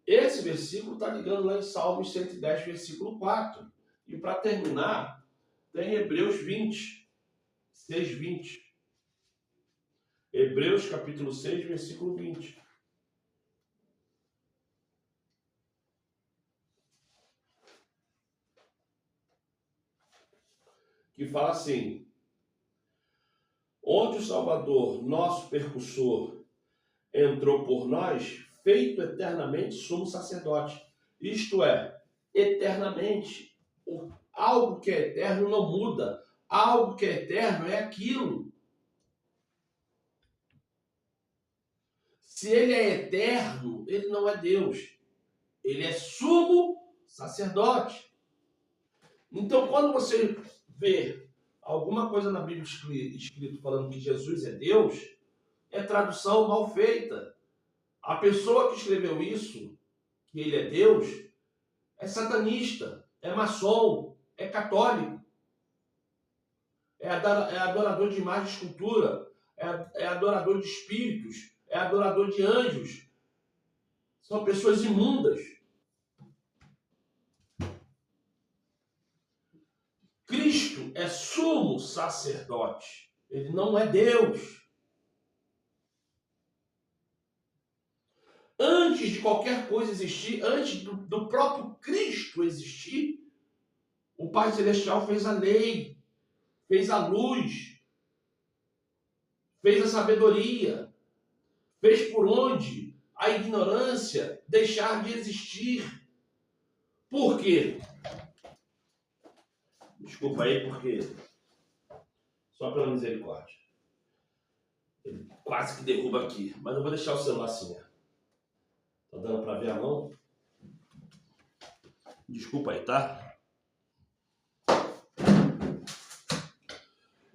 Esse versículo está ligando lá em Salmos 110, versículo 4. E para terminar, tem Hebreus 20, 6, 20. Hebreus capítulo 6, versículo 20. Que fala assim: onde o Salvador, nosso percussor, entrou por nós, feito eternamente sumo sacerdote. Isto é, eternamente. Algo que é eterno não muda. Algo que é eterno é aquilo. Se ele é eterno, ele não é Deus. Ele é sumo sacerdote. Então, quando você vê alguma coisa na Bíblia escrito falando que Jesus é Deus, é tradução mal feita. A pessoa que escreveu isso, que ele é Deus, é satanista, é maçom, é católico, é adorador de imagem e escultura, é adorador de espíritos, é adorador de anjos. São pessoas imundas. Cristo é sumo sacerdote. Ele não é Deus. Antes de qualquer coisa existir, antes do próprio Cristo existir, o Pai Celestial fez a lei, fez a luz, fez a sabedoria, fez por onde a ignorância deixar de existir. Por quê? Desculpa aí, porque só pela misericórdia. Ele quase que derruba aqui, mas eu vou deixar o celular assim. Tá dando para ver a mão? Desculpa aí, tá?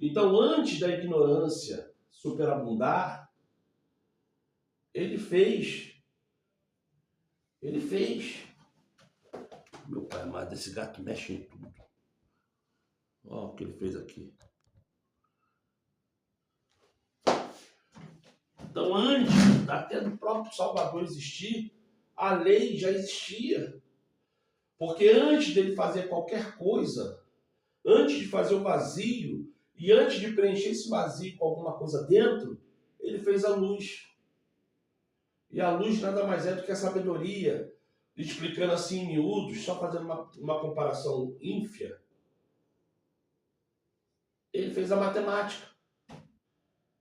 Então, antes da ignorância superabundar, ele fez. Meu pai amado, esse gato mexe em tudo. Olha o que ele fez aqui. Então, antes até do próprio Salvador existir, a lei já existia. Porque antes dele fazer qualquer coisa, antes de fazer o vazio, e antes de preencher esse vazio com alguma coisa dentro, ele fez a luz. E a luz nada mais é do que a sabedoria. Explicando assim em miúdos, só fazendo uma comparação ínfia, ele fez a matemática,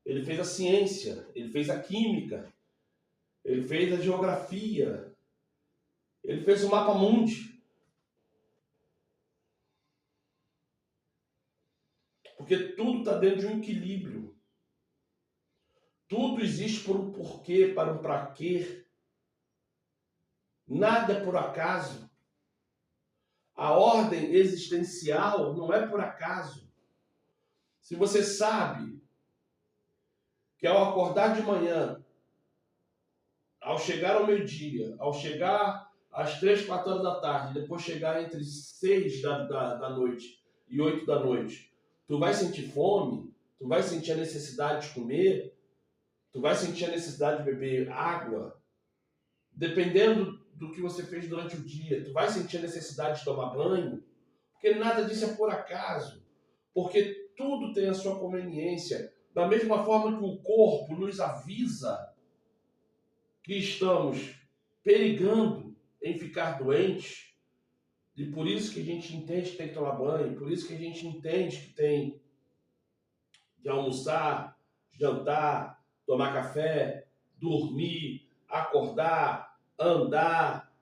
ele fez a ciência, ele fez a química, ele fez a geografia, ele fez o mapa mundi. Porque tudo está dentro de um equilíbrio. Tudo existe por um porquê, para um para quê. Nada é por acaso. A ordem existencial não é por acaso. Se você sabe que ao acordar de manhã, ao chegar ao meio-dia, ao chegar às 3, 4 horas da tarde, depois chegar entre 6 da noite e 8 da noite, tu vai sentir fome, tu vai sentir a necessidade de comer, tu vai sentir a necessidade de beber água, dependendo do que você fez durante o dia, tu vai sentir a necessidade de tomar banho, porque nada disso é por acaso, porque tudo tem a sua conveniência, da mesma forma que o corpo nos avisa que estamos perigando em ficar doentes, e por isso que a gente entende que tem que tomar banho, por isso que a gente entende que tem que almoçar, jantar, tomar café, dormir, acordar, andar.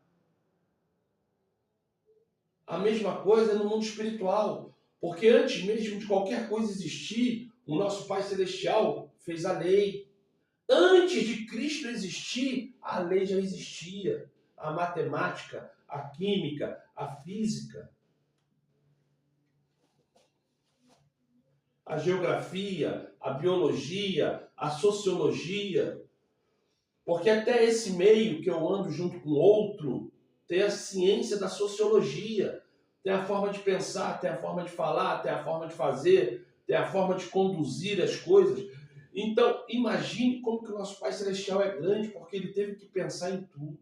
A mesma coisa no mundo espiritual, porque antes mesmo de qualquer coisa existir, o nosso Pai Celestial fez a lei. Antes de Cristo existir, a lei já existia. A matemática, a química, a física, a geografia, a biologia, a sociologia. Porque até esse meio que eu ando junto com outro, tem a ciência da sociologia, tem a forma de pensar, tem a forma de falar, tem a forma de fazer, tem a forma de conduzir as coisas. Então, imagine como que o nosso Pai Celestial é grande, porque ele teve que pensar em tudo.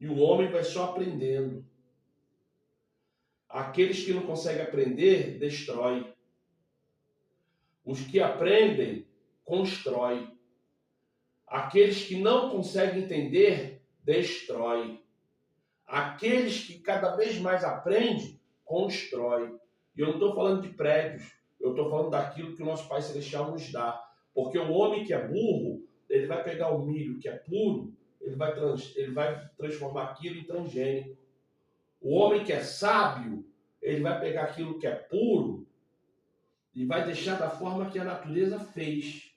E o homem vai só aprendendo. Aqueles que não conseguem aprender, destrói. Os que aprendem, constrói. Aqueles que não conseguem entender, destrói. Aqueles que cada vez mais aprendem, constrói. E eu não estou falando de prédios, eu estou falando daquilo que o nosso Pai Celestial nos dá. Porque o homem que é burro, ele vai pegar o milho que é puro, ele vai transformar aquilo em transgênico. O homem que é sábio, ele vai pegar aquilo que é puro e vai deixar da forma que a natureza fez.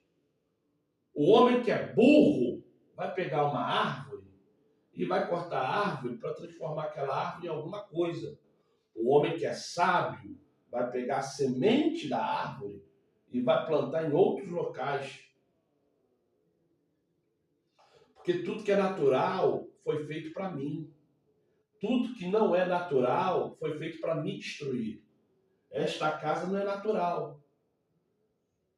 O homem que é burro vai pegar uma árvore e vai cortar a árvore para transformar aquela árvore em alguma coisa. O homem que é sábio vai pegar a semente da árvore e vai plantar em outros locais. Porque tudo que é natural foi feito para mim. Tudo que não é natural foi feito para me destruir. Esta casa não é natural.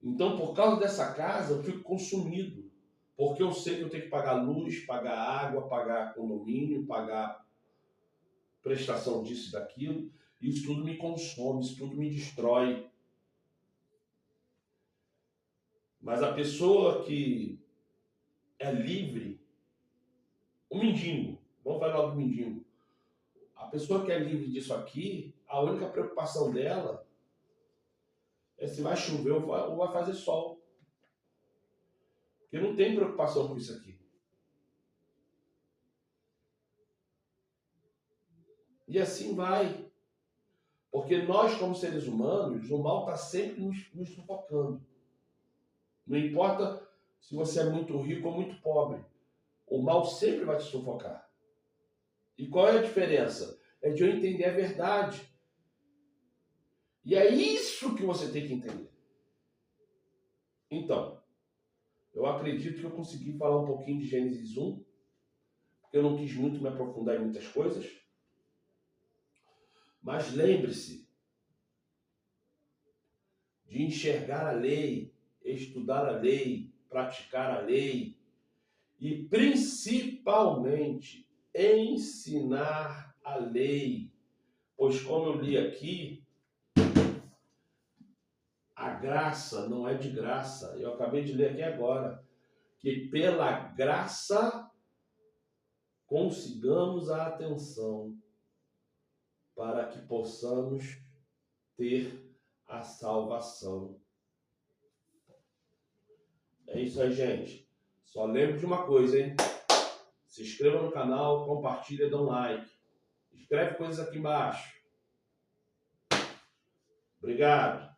Então, por causa dessa casa, eu fico consumido. Porque eu sei que eu tenho que pagar luz, pagar água, pagar condomínio, pagar prestação disso e daquilo. Isso tudo me consome, isso tudo me destrói. Mas a pessoa que é livre, o mendigo, vamos falar logo do mendigo. A pessoa que é livre disso aqui, a única preocupação dela é se vai chover ou vai fazer sol. Porque não tem preocupação com isso aqui. E assim vai. Porque nós, como seres humanos, o mal está sempre nos sufocando. Não importa se você é muito rico ou muito pobre. O mal sempre vai te sufocar. E qual é a diferença? É de eu entender a verdade. E é isso que você tem que entender. Então, eu acredito que eu consegui falar um pouquinho de Gênesis 1, porque eu não quis muito me aprofundar em muitas coisas. Mas lembre-se de enxergar a lei, estudar a lei, praticar a lei e, principalmente, ensinar a lei. Pois, como eu li aqui, a graça não é de graça. Eu acabei de ler aqui agora que pela graça consigamos a atenção para que possamos ter a salvação. É isso aí, gente. Só lembre de uma coisa, hein? Se inscreva no canal, compartilha, dá um like. Escreve coisas aqui embaixo. Obrigado.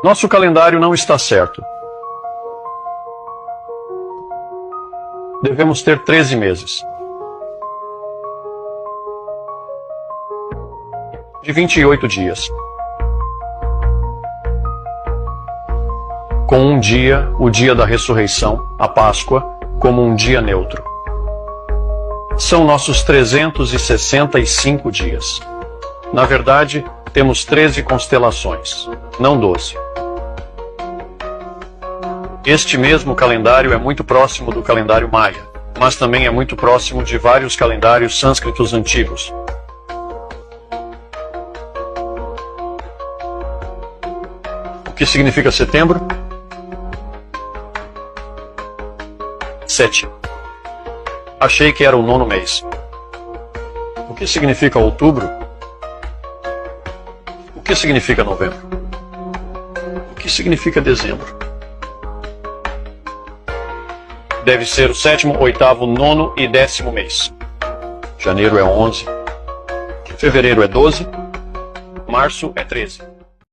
Nosso calendário não está certo. Devemos ter 13 meses. De 28 dias. Com um dia, o dia da ressurreição, a Páscoa, como um dia neutro. São nossos 365 dias. Na verdade, temos 13 constelações, não 12. Este mesmo calendário é muito próximo do calendário maia, mas também é muito próximo de vários calendários sânscritos antigos. O que significa setembro? 7. Achei que era o 9º mês. O que significa outubro? O que significa novembro? O que significa dezembro? Deve ser o 7º, 8º, 9º e 10º mês. Janeiro é 11. Fevereiro é 12. Março é 13.